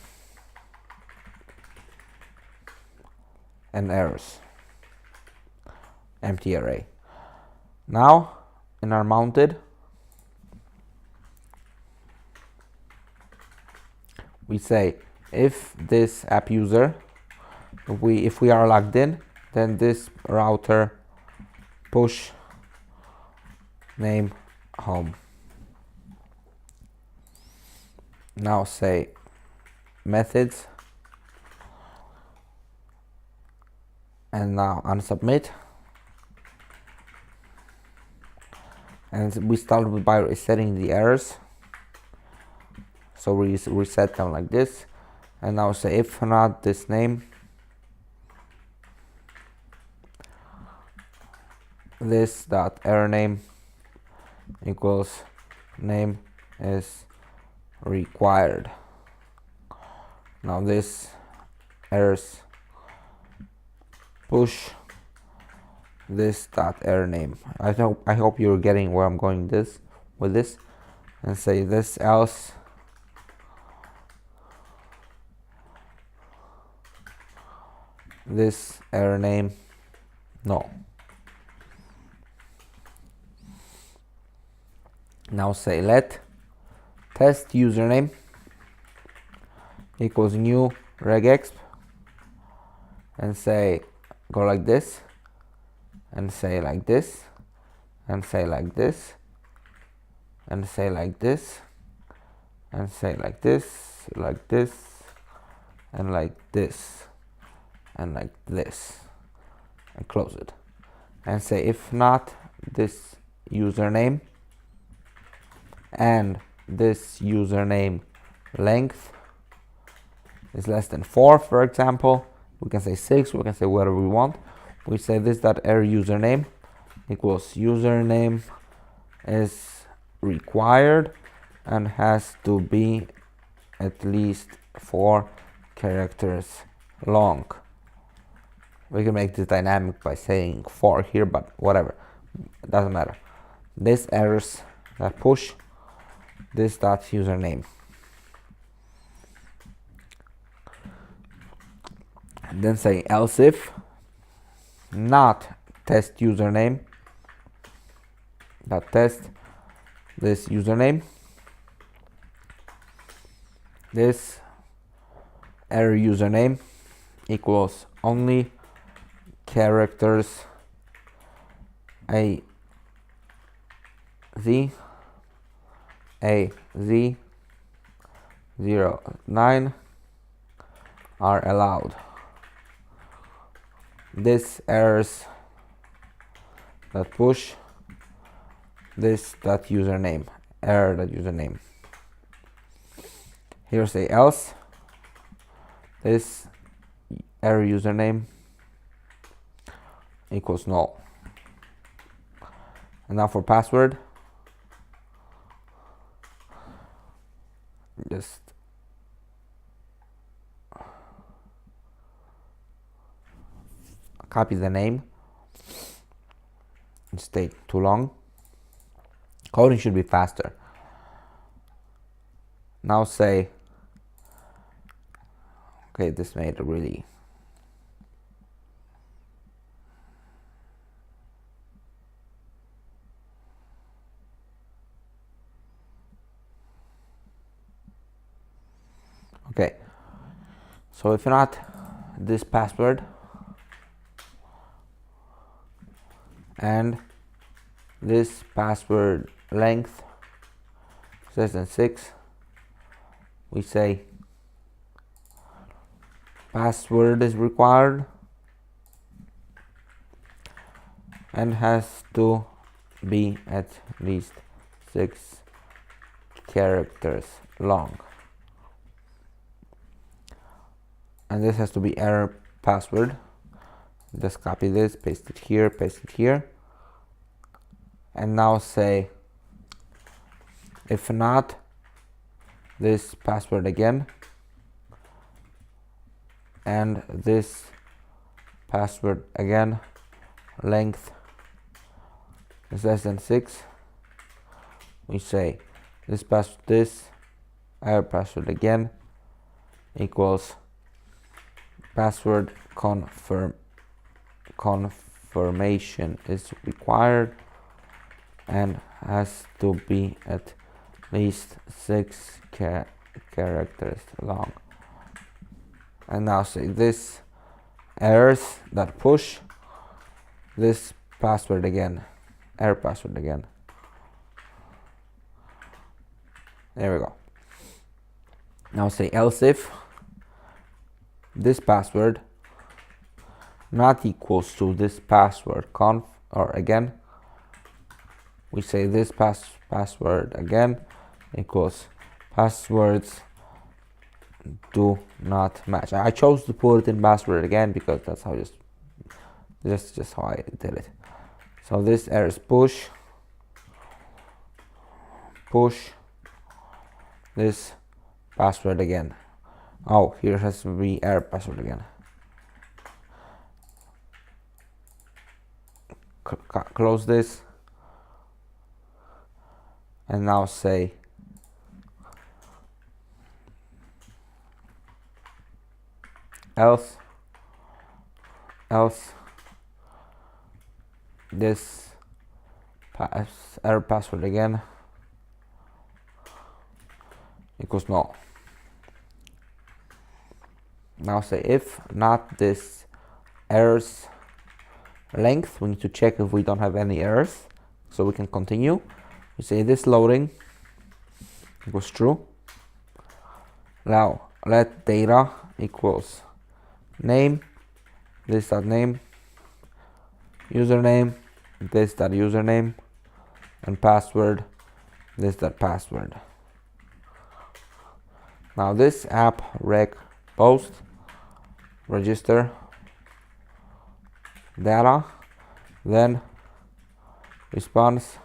Speaker 1: and errors, empty array. Now in our mounted, we say if this app user, if we are logged in, then this router push name home. Now say methods, and now unsubmit, and we start by resetting the errors. So we reset them like this, and now say if not this name, this dot error name equals name is required. Now this errors push this dot error name. I hope you're getting where I'm going with this, and say this else this error name no. Now say let test username equals new regexp, and say go like this, and say like this, and say like this, and say like this, and say like this, like this, and like this, and like this, and close it, and say if not this username and this username length is less than 4, for example. We can say 6, we can say whatever we want. We say this dot error username equals username is required and has to be at least 4 characters long. We can make this dynamic by saying 4 here, but whatever, it doesn't matter. This errors that push this dot username. And then say else if not test username dot test this username, this error username equals only characters a z 09 are allowed. This errors that push this dot username, error dot username. Here say else this error username equals null. And now for password, just copy the name and stay too long. Coding should be faster. Now say, okay, this made it really okay. So if not this password and this password length is less than 6, we say password is required and has to be at least 6 characters long. And this has to be error password. Just copy this, paste it here, and now say if not this password again and this password again, length is less than 6, we say this error password again equals password confirmation is required and has to be at least 6 characters long. And now say this errors that push this password again, error password again. There we go. Now say else if this password not equals to this password conf, or again, we say this password again equals passwords do not match. I chose to put it in password again because that's how just how I did it. So this errors push this password again. Oh, here has to be error password again. Close this and now say else this error password again equals null. Now say if not this errors length, we need to check if we don't have any errors so we can continue. We say this loading equals true. Now let data equals name, this dot name, username, this dot username, and password, this dot password. Now this app rec post register data, then response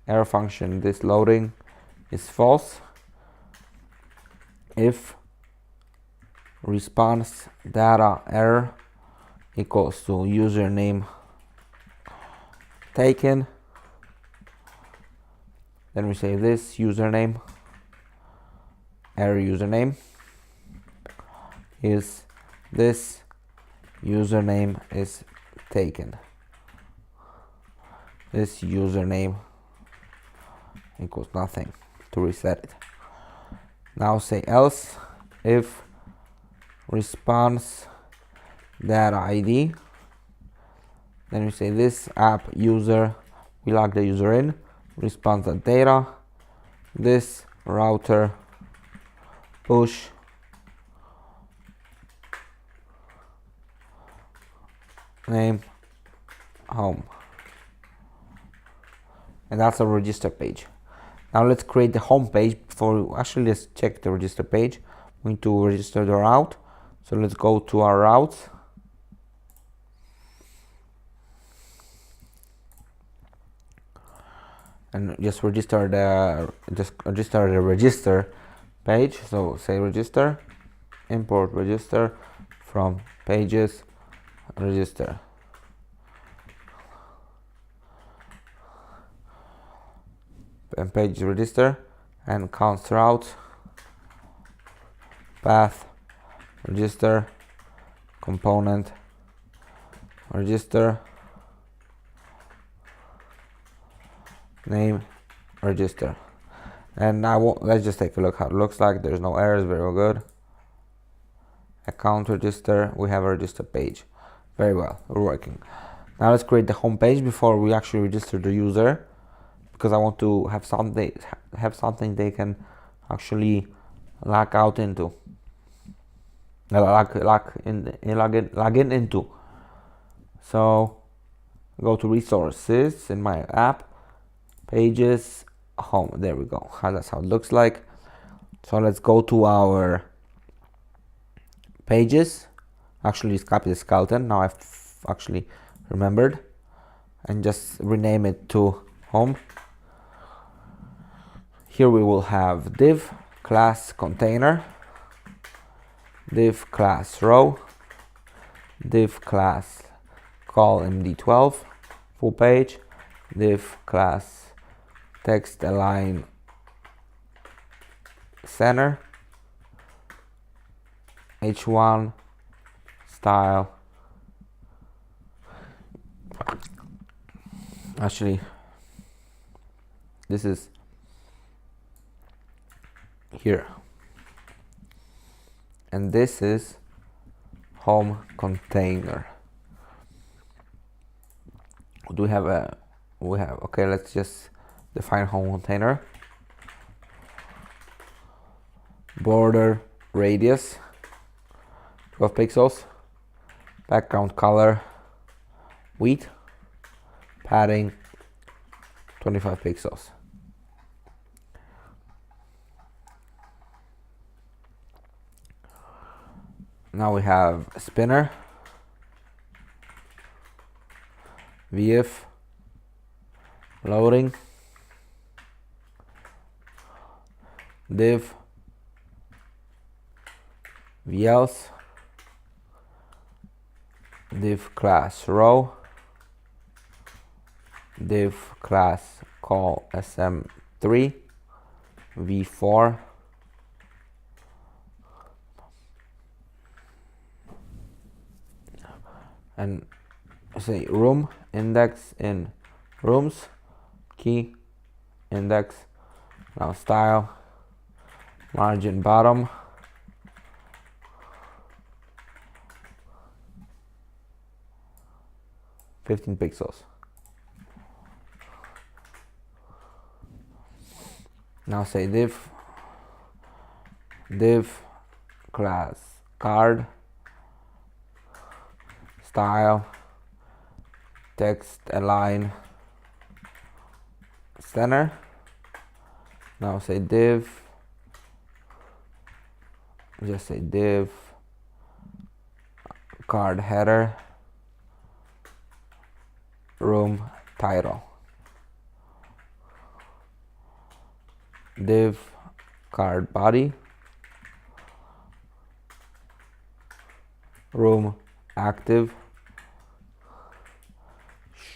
Speaker 1: error function. This loading is false if response data error equals to username taken. Then we say this username error username is this username is taken. This username equals nothing to reset it. Now say else if response data ID, then we say this app user, we log the user in, response data, this router push name home, and that's a register page. Now let's create the home page. Actually, let's check the register page. We need to register the route, so let's go to our routes and just register the register page. So say register, import register from pages register. And page register and counts route path register component register name register. And now let's just take a look how it looks like. There's no errors, very good. Account register, we have a register page. Very well, we're working. Now let's create the home page before we actually register the user, because I want to have something they can actually log out into, log in into. So go to resources in my app, pages, home. There we go. That's how it looks like. So let's go to our pages. Actually, let's copy the skeleton. Now I've actually remembered, and just rename it to home. Here we will have div class container, div class row, div class call md12 full page, div class text align center, h1 style. Actually, this is here, and this is home container. Do we have okay, let's just define home container. Border radius 12 pixels, background color width, padding 25 pixels. Now we have a spinner, VF, loading, div, VLs, div class row, div class call sm3, v4, and say room index in rooms, key index. Now style, margin bottom, (15 pixels). Now say div class card, style, text align center. Now say div just say div card header room title, div card body room active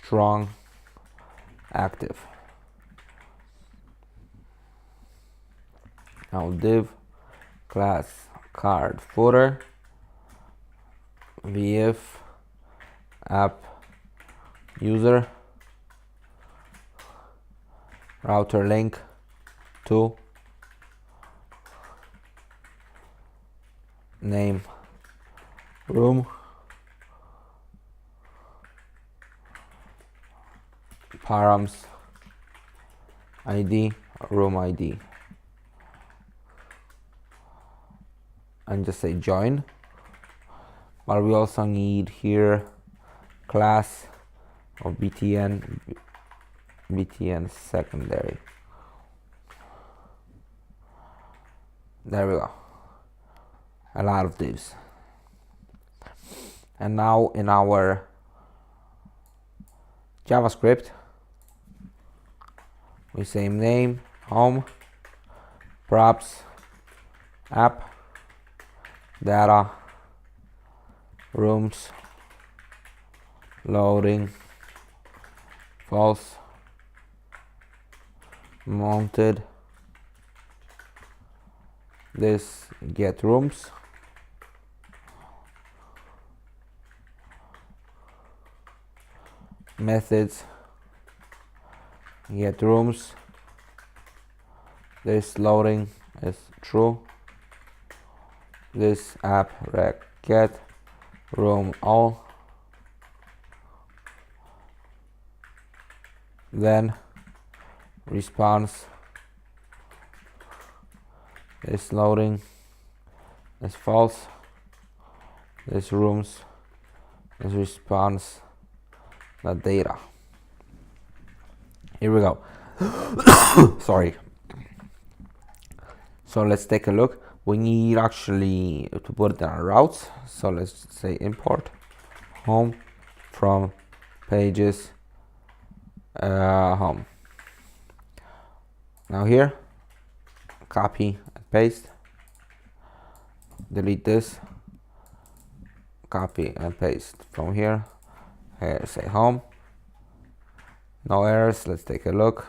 Speaker 1: strong active. Now div class card footer vf app user router link to name room params id room id, and just say join. But we also need here class of btn secondary. There we go, a lot of divs. And now in our JavaScript we say name home props app data rooms loading false mounted this get rooms methods get rooms this loading is true this app rec get room all then response this loading is false this rooms is response the data. Here we go. Sorry. So let's take a look. We need actually to put it in our routes. So let's say import home from pages home. Now here, copy and paste. Delete this. Copy and paste from here. Here say home. No errors. Let's take a look.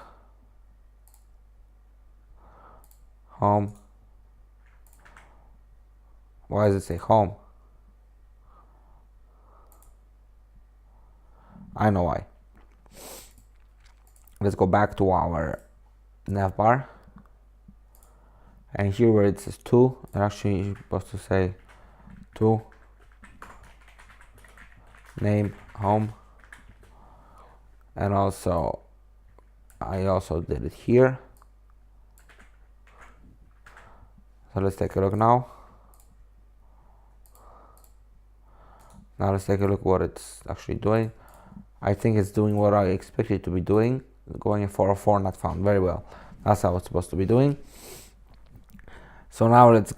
Speaker 1: Home. Why does it say home? I know why. Let's go back to our navbar, and here where it says 2, and actually you're supposed to say 2 name home, and also I also did it here. So let's take a look now. Now let's take a look what it's actually doing. I think it's doing what I expected it to be doing, going in 404 not found. Very well, that's how it's supposed to be doing. So now let's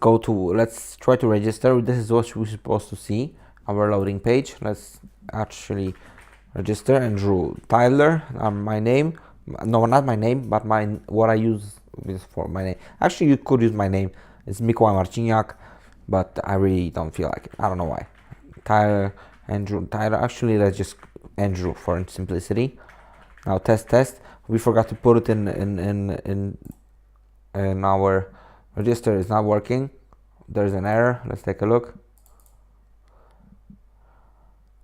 Speaker 1: try to register. This is what we're supposed to see, our loading page. Let's actually register. Andrew Tyler, my name, no, not my name, but what I use for my name. Actually, you could use my name. It's Mikołaj Marciniak, but I really don't feel like it. I don't know why. Tyler, Andrew, Tyler. Actually, let's just Andrew for simplicity. Now test. We forgot to put it in our register. It's not working. There's an error. Let's take a look.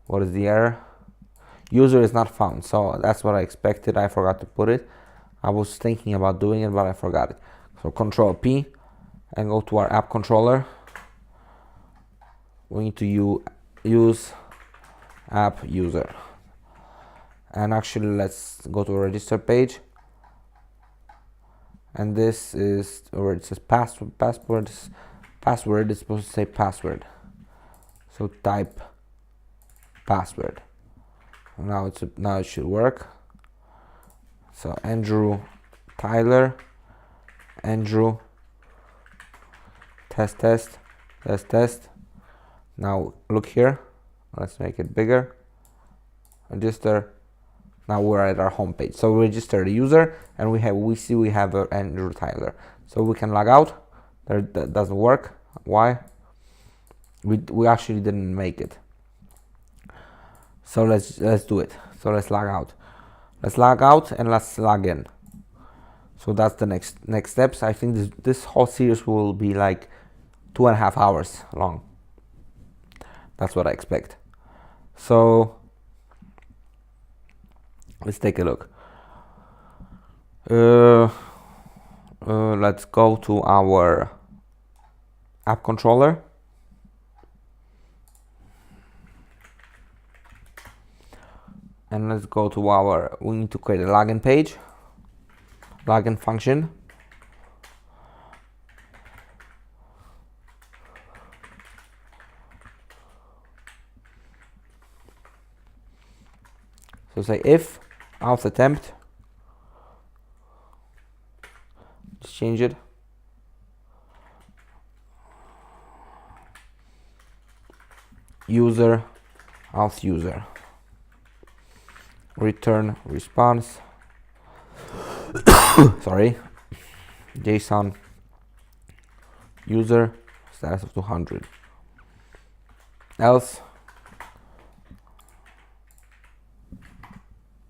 Speaker 1: What is the error? User is not found. So that's what I expected. I forgot to put it. I was thinking about doing it, but I forgot it. So Control P and go to our app controller. We need to use app user. And actually, let's go to a register page. And this is where it says password. Password is supposed to say password. So type password. Now it should work. So Andrew Tyler, Andrew test test. Now look here, let's make it bigger, register. Now we're at our home page. So we register the user, and we have Andrew Tyler. So we can log out. That doesn't work. Why? We actually didn't make it. So let's do it. So let's log out. Let's log out and let's log in. So that's the next steps. I think this whole series will be like 2.5 hours long. That's what I expect. So let's take a look. Let's go to our app controller. And let's go to we need to create a login page, login function. So say if auth attempt, just change it. User, auth user. Return response. Sorry. JSON user status of 200. Else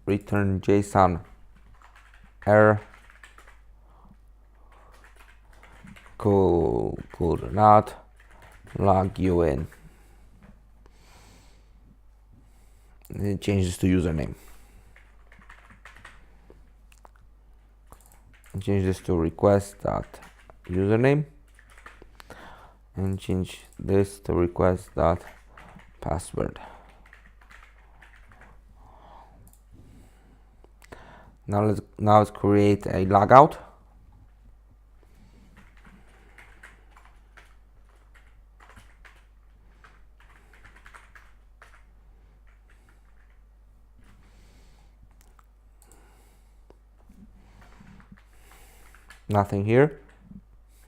Speaker 1: return JSON error. Could not log you in. And it changes to username. Change this to request.username and change this to request.password. Now let's create a logout. Nothing here.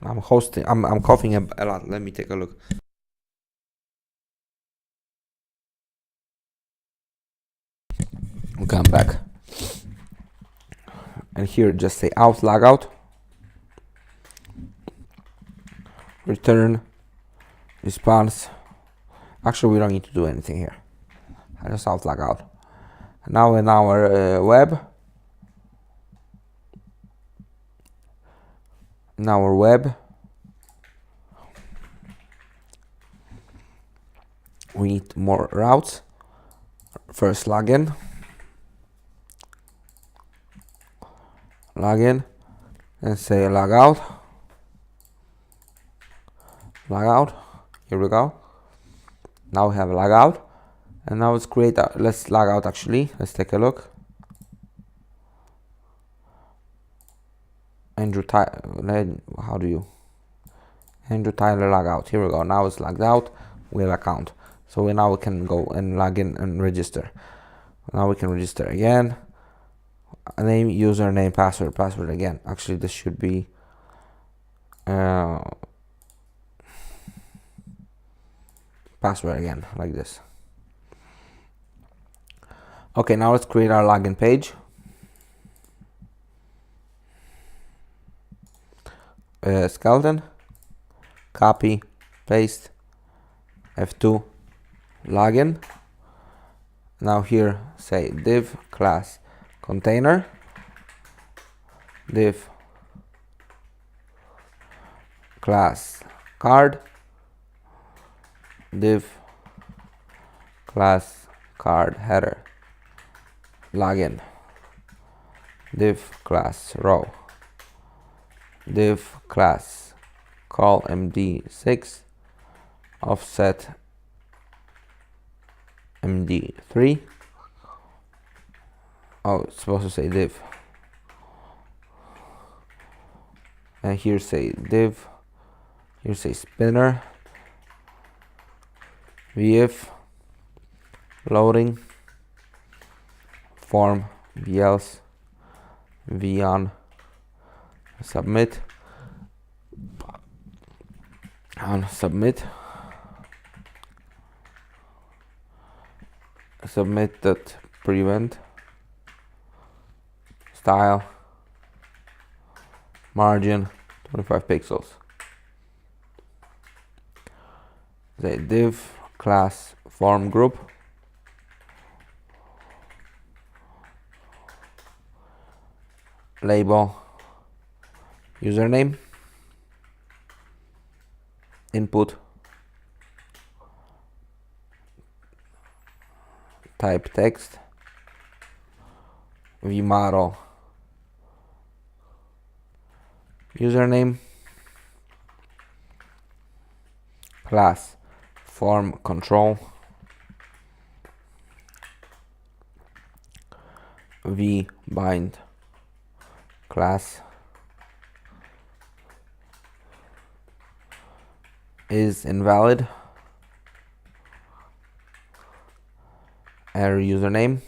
Speaker 1: I'm coughing a lot. Let me take a look. We'll come back. And here just say out logout. Return response. Actually, we don't need to do anything here. I just out logout. Now in our web. In our web, we need more routes. First login, and say logout. Here we go. Now we have logout, and now let's create let's log out. Actually, let's take a look. Andrew Tyler logout. Here we go. Now it's logged out. We have account. So now we can go and log in and register. Now we can register again. Name, username, password again. Actually, this should be password again, like this. Okay, now let's create our login page. Skeleton, copy, paste, F2, login. Now here say div class container, div class card, div class card header, login, div class row, div class call md6 offset md3. Oh, it's supposed to say div, and here say div, here say spinner, vf loading, form velse, von submit, On submit that prevent style margin 25 pixels. The div class form group label username input type text vModel username class form control vBind class is invalid error username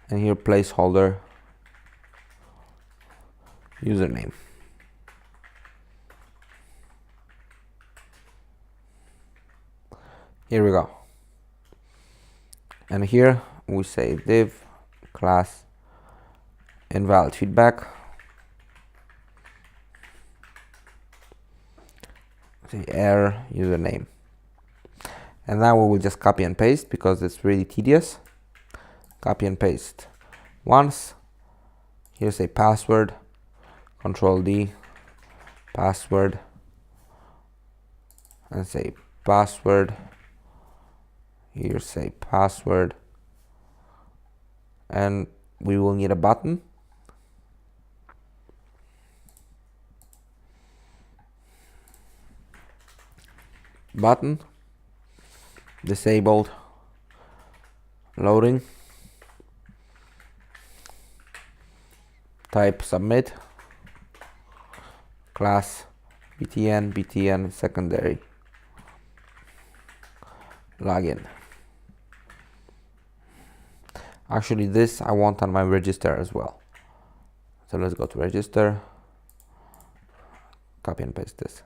Speaker 1: and here placeholder username. Here we go. And here we say div class invalid feedback. Say error username. And now we will just copy and paste because it's really tedious. Copy and paste once. Here say password, Control D, password, and say password. Here say password, and we will need a button. Button disabled loading type submit class btn secondary login. Actually this I want on my register as well, so let's go to register, copy and paste this.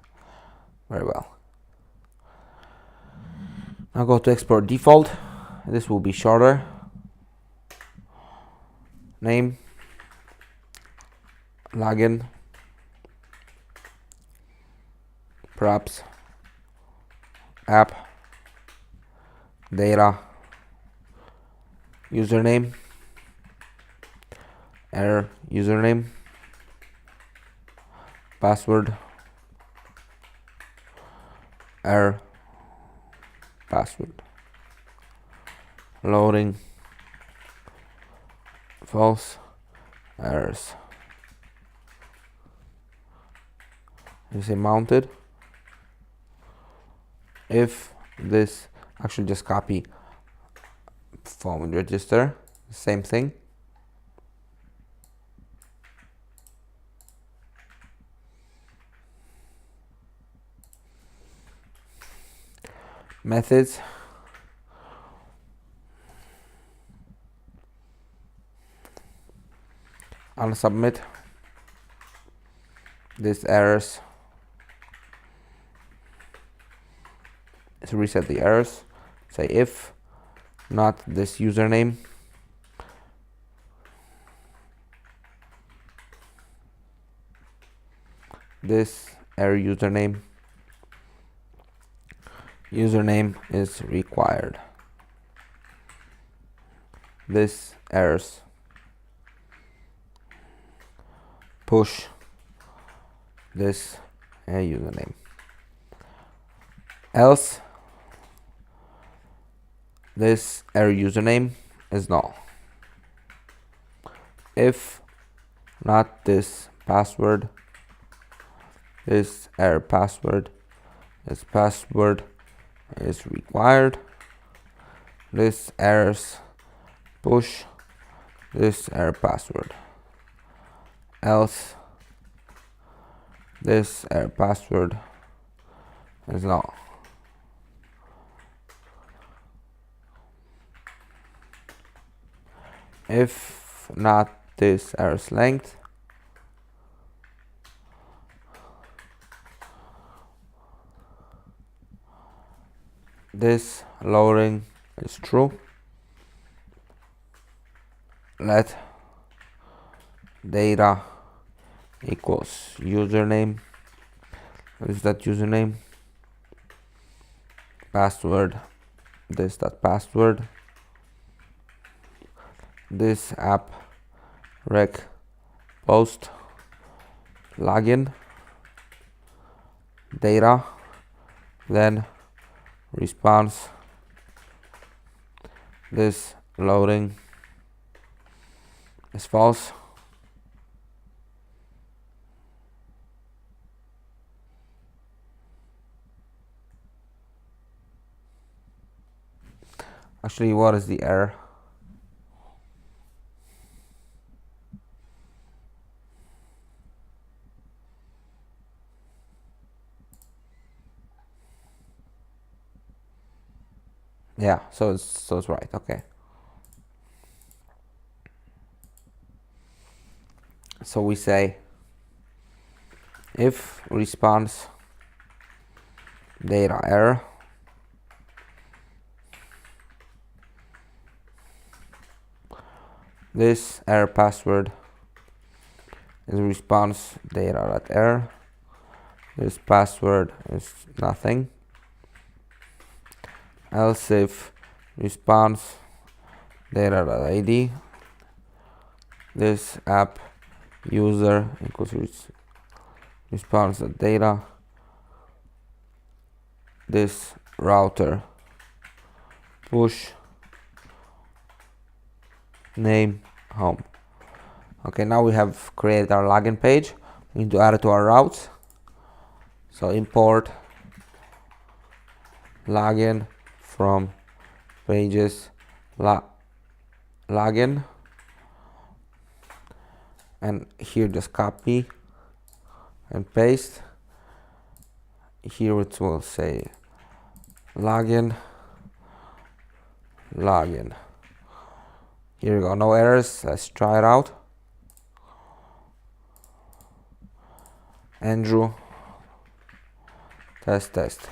Speaker 1: Very well. Now go to export default. This will be shorter. Name, login, props, app, data, username, error username, password, error password, loading, false, errors. You say mounted. If this, actually just copy form and register, same thing. Methods, on submit this errors, to reset the errors, say if not this username, this error username is required, this errors, push this username, else this error username is null. If not this password, this error password, this password is required, this errors, push this error password, else this error password is null. If not this error's length, this loading is true. Let data equals username. Is that username? Password. This that password. This app rec post login data, then response. This loading is false. Actually, what is the error? Yeah, so it's right. Okay. So we say if response data error, this error password is response data.error. This password is nothing. Else if response data.id, this app user equals response.data, this router push name home. Okay, now we have created our login page. We need to add it to our routes. So import login from pages login, and here just copy and paste. Here it will say login. Here we go, no errors. Let's try it out. Andrew test.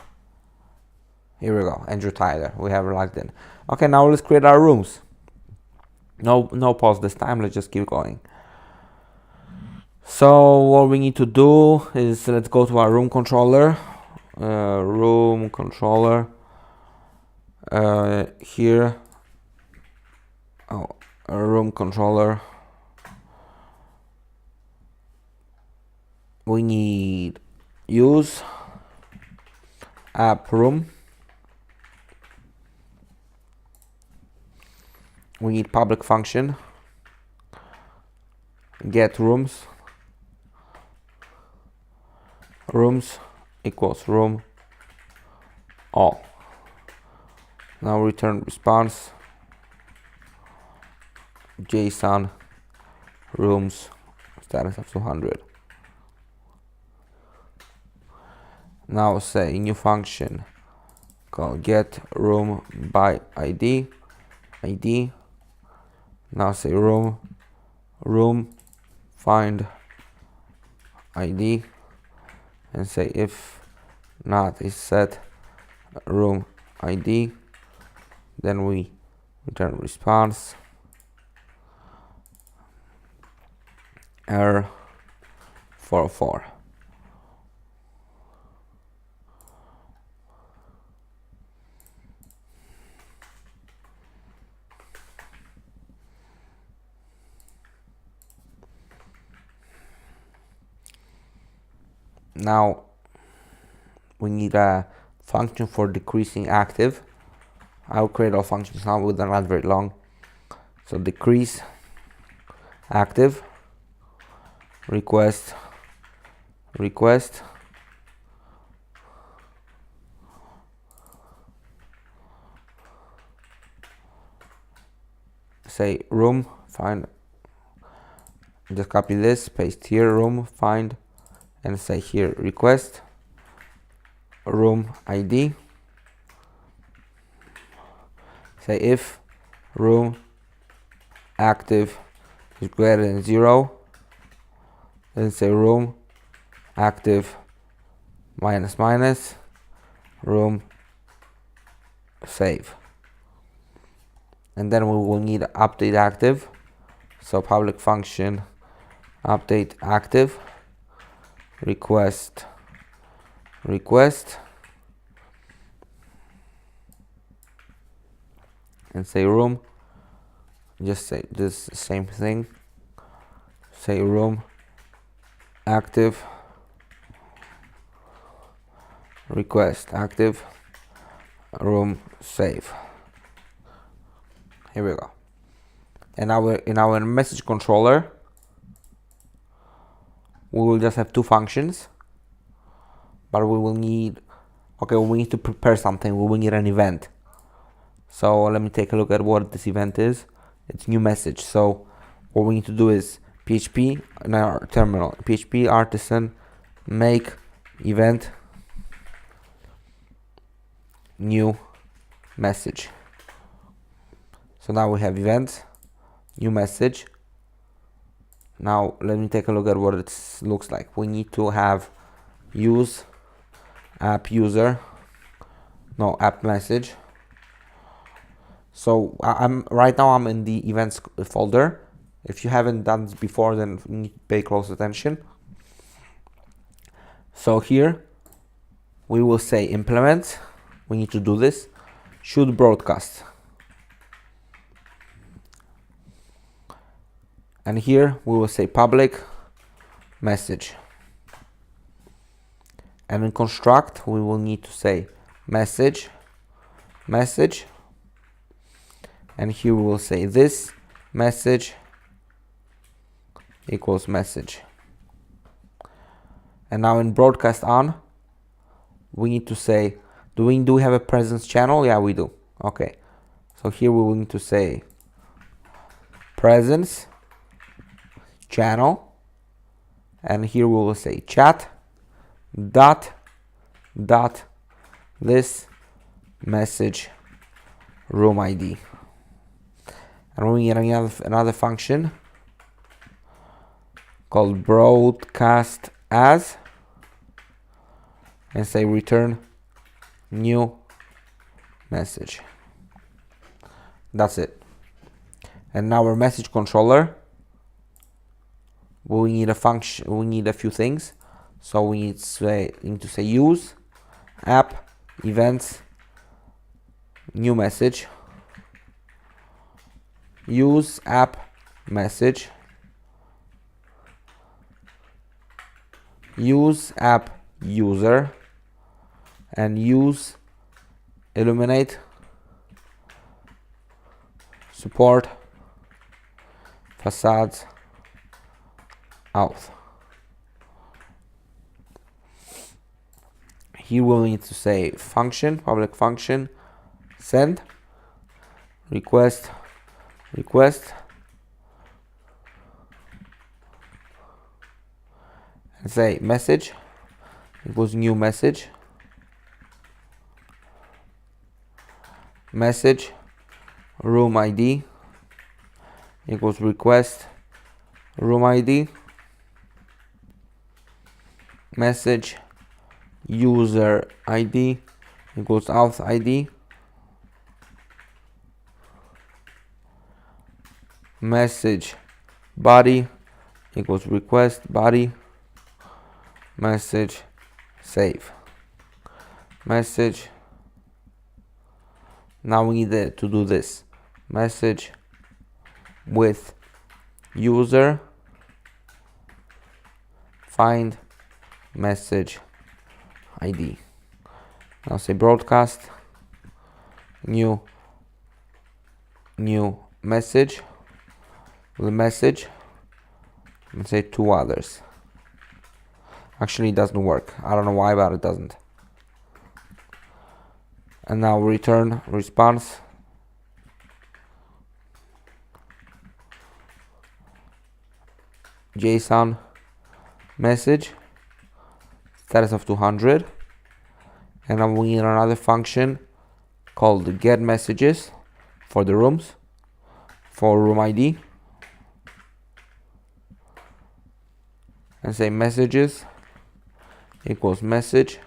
Speaker 1: Here we go, Andrew Tyler. We have logged in. Okay, now let's create our rooms. No pause this time. Let's just keep going. So what we need to do is let's go to our room controller. Here. A room controller. We need use app room. We need public function get rooms equals room all. Now return response JSON rooms status of 200. Now say new function called get room by ID. Now say room find ID, and say if not is set room ID, then we return response error 404. Now we need a function for decreasing active. I'll create all functions now, with not very long. So decrease active request say room find, just copy this, paste here room find, and say here request room ID. Say if room active is greater than 0, then say room active minus room save. And then we will need update active. So public function update active request and say room, just say this same thing, say room active request active room save. Here we go. And in our message controller we will just have two functions, but we will need, okay, we need to prepare something. We will need an event. So let me take a look at what this event is. It's new message. So what we need to do is PHP in our terminal, PHP artisan make event new message. So now we have events, new message. Now let me take a look at what it looks like. We need to have use app user, no, app message. So right now I'm in the events folder. If you haven't done this before, then you need to pay close attention. So here we will say implement. We need to do this. Should broadcast. And here we will say public message. And in construct we will need to say message. And here we will say this message equals message. And now in broadcast on we need to say, do we have a presence channel? Yeah, we do. Okay, so here we will need to say presence channel, and here we will say chat dot this message room ID. And we need another function called broadcast as, and say return new message. That's it. And now our message controller, we need a function, we need a few things. So we need to say use app events new message, use app message, use app user, and use illuminate support facades auth. Here we'll need to say function, public function, send, request, and say message equals new message, message room ID equals request room ID, message user ID equals auth ID, message body equals request body, message save, message. Now we need to do this message with user find message ID. Now say broadcast new message with message, and say two others. Actually it doesn't work. I don't know why, but it doesn't. And now return response JSON message status of 200. And now we need another function called get messages for the rooms, for room ID, and say messages equals message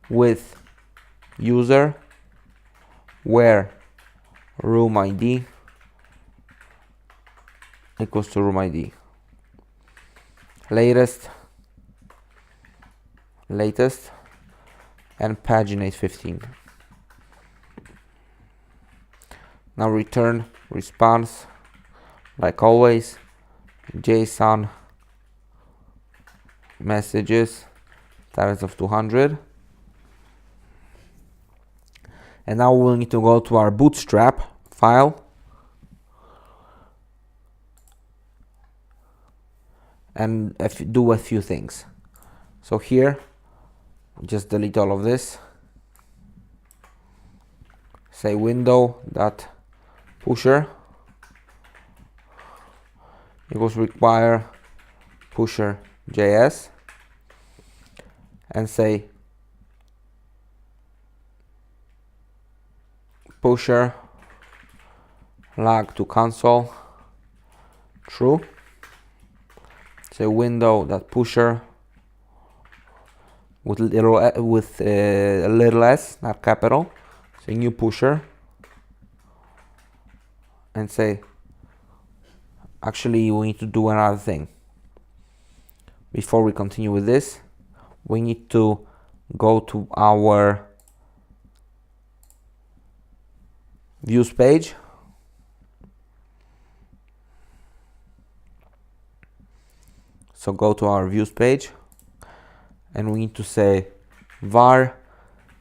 Speaker 1: with user where room ID equals to room ID. Latest, and paginate 15. Now return response, like always, JSON messages times of 200. And now we'll need to go to our bootstrap file and do a few things. So here, just delete all of this. Say window.pusher equals require pusher.js, and say pusher log to console true. Say window.pusher with a little s, not capital. Say new pusher, and say, actually we need to do another thing. Before we continue with this, we need to go to our views page. So go to our views page, and we need to say var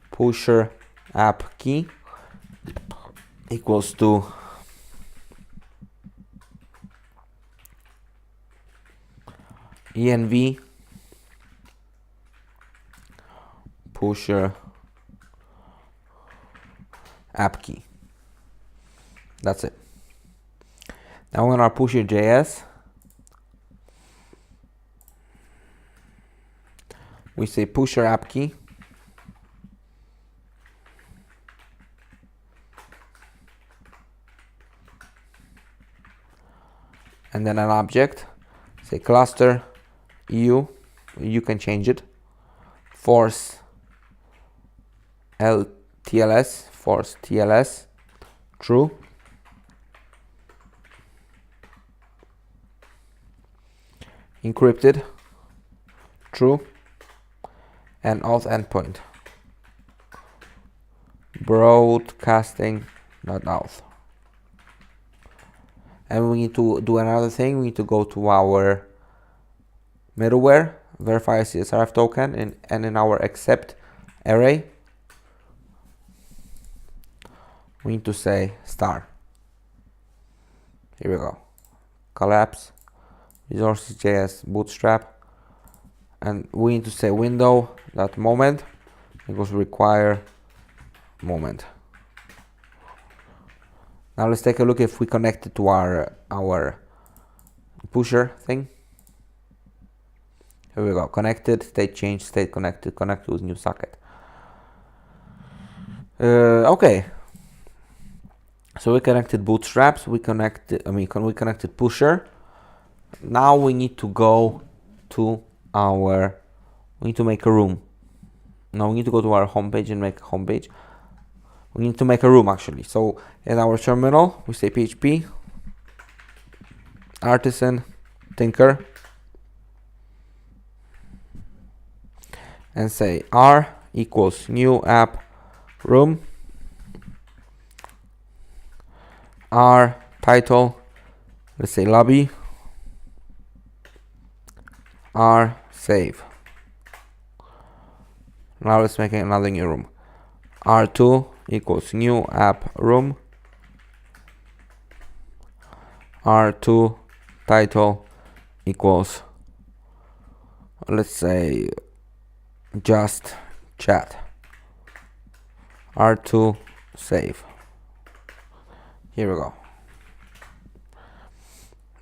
Speaker 1: pusher app key equals to env pusher app key. That's it. Now on our pusher.js, we say pusher app key and then an object, say cluster you can change it, force TLS true, encrypted true, and auth endpoint broadcasting.auth. And we need to do another thing. We need to go to our middleware, verify CSRF token, and in our accept array, we need to say star. Here we go. Collapse, resources.js, bootstrap, and we need to say window.moment equals require moment. Now let's take a look if we connect it to our pusher thing. Here we go. Connected, state change, state connected, connected with new socket. Okay. So we connected bootstraps. We connected pusher. Now we need to go to we need to make a room. Now we need to go to our homepage and make a homepage. We need to make a room actually. So in our terminal, we say PHP artisan tinker and say r equals new app room, r title, let's say lobby, r save. Now let's make another new room. R2 equals new app room, R2 title equals, let's say, just chat, R2 save. Here we go.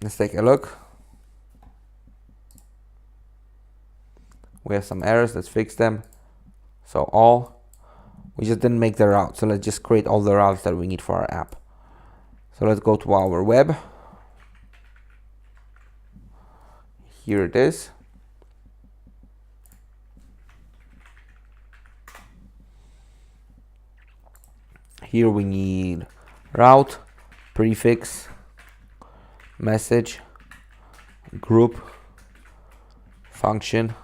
Speaker 1: Let's take a look. We have some errors. Let's fix them. So we just didn't make the route. So let's just create all the routes that we need for our app. So let's go to our web. Here it is. Here we need route, prefix, message, group, function,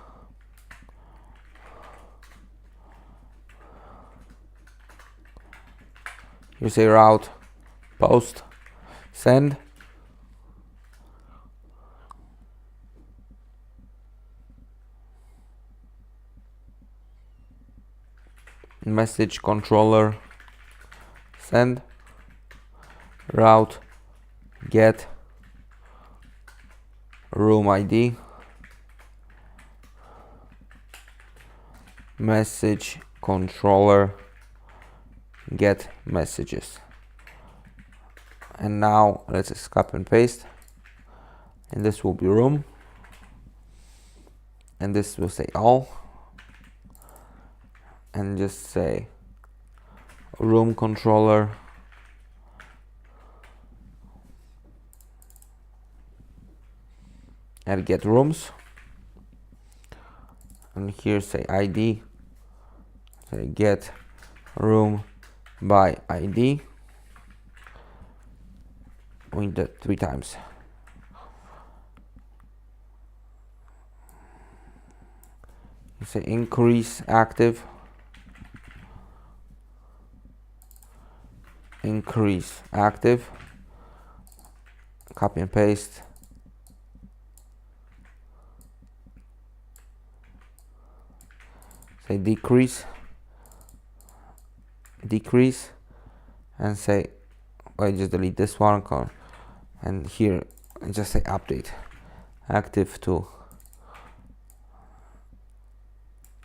Speaker 1: you say route, post, send, message controller, send, route, get, room ID, message controller, get messages. And now let's just copy and paste, and this will be room, and this will say all, and just say room controller, and get rooms, and here say ID, say get room by ID, we did 3 times. You say increase active, increase active, copy and paste, say decrease, decrease, and say, I just delete this one, and here just say update active to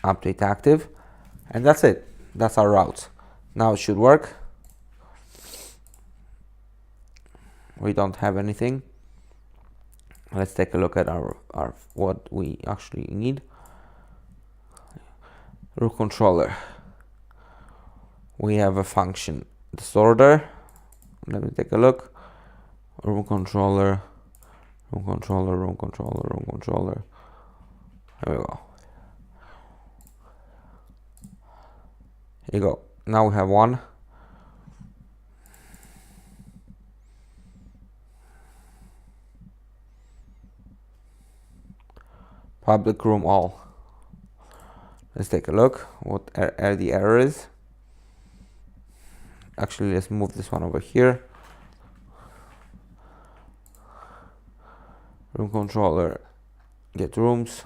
Speaker 1: update active, and that's it. That's our routes. Now it should work. We don't have anything. Let's take a look at our what we actually need. Root controller. We have a function disorder. Let me take a look. Room controller, room controller, room controller, room controller. There we go. Here you go. Now we have one. Public room all. Let's take a look what the error is. Actually, let's move this one over here. Room controller, get rooms.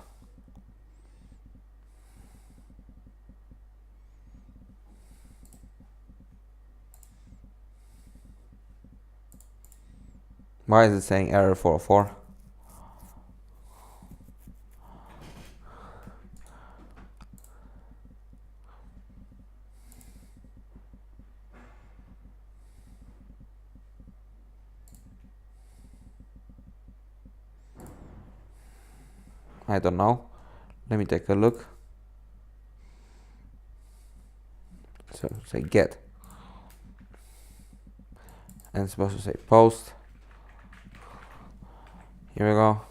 Speaker 1: Why is it saying error 404? I don't know. Let me take a look. So say get, and it's supposed to say post. Here we go.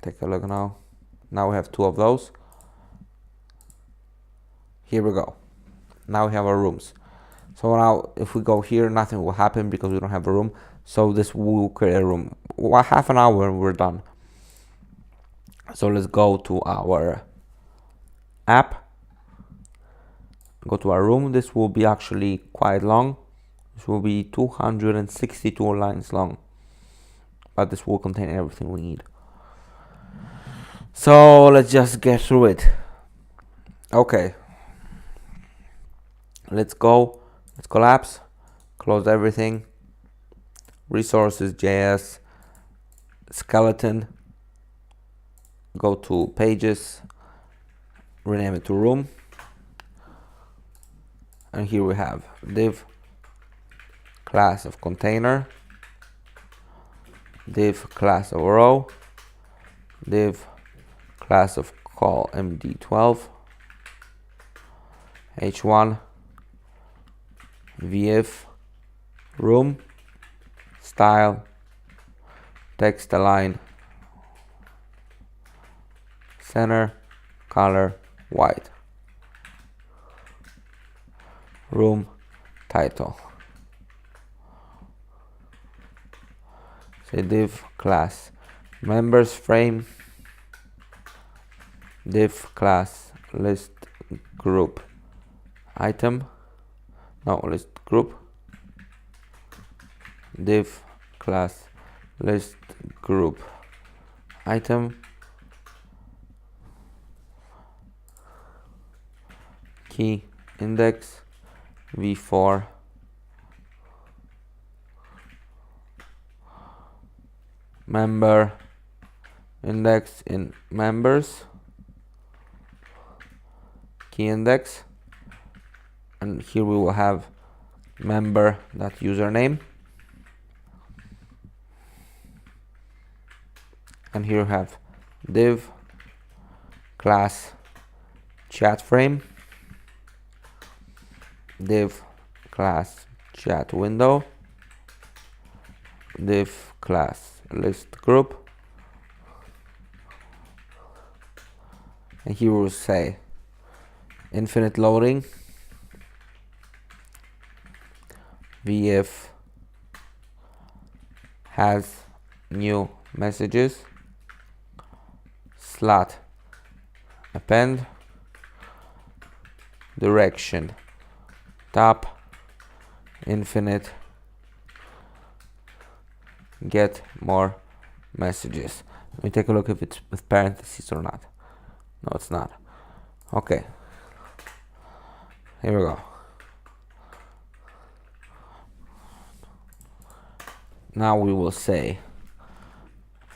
Speaker 1: Take a look now. Now we have 2 of those. Here we go. Now we have our rooms. So now if we go here, nothing will happen because we don't have a room. So this will create a room. Half an hour and we're done. So let's go to our app. Go to our room. This will be actually quite long. This will be 262 lines long. But this will contain everything we need. So let's just get through it. Okay. Let's go. Let's collapse. Close everything. Resources, JS, skeleton. Go to pages. Rename it to room. And here we have div class of container, div class of row, div class of call md12, h1, vf, room, style, text align, center, color, white, room, title. Say div class members frame, div class list group item, no, list group, div class list group item, key index v4 member index in members, key index, and here we will have member.username, and here we have div class chat frame, div class chat window, div class list group, and here we'll say infinite loading, vf has new messages, slot append, direction top, infinite get more messages. Let me take a look if it's with parentheses or not. No, it's not. Okay, here we go. Now we will say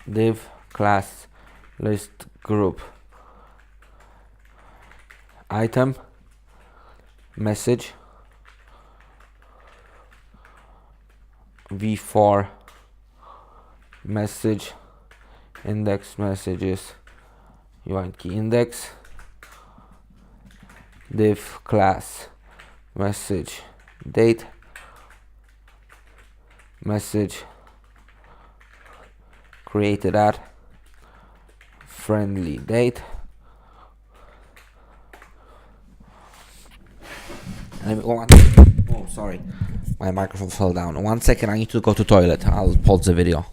Speaker 1: div class list group item message v4 message index messages UI key index, div class message date message created at friendly date, oh sorry, my microphone fell down. 1 second, I need to go to toilet. I'll pause the video.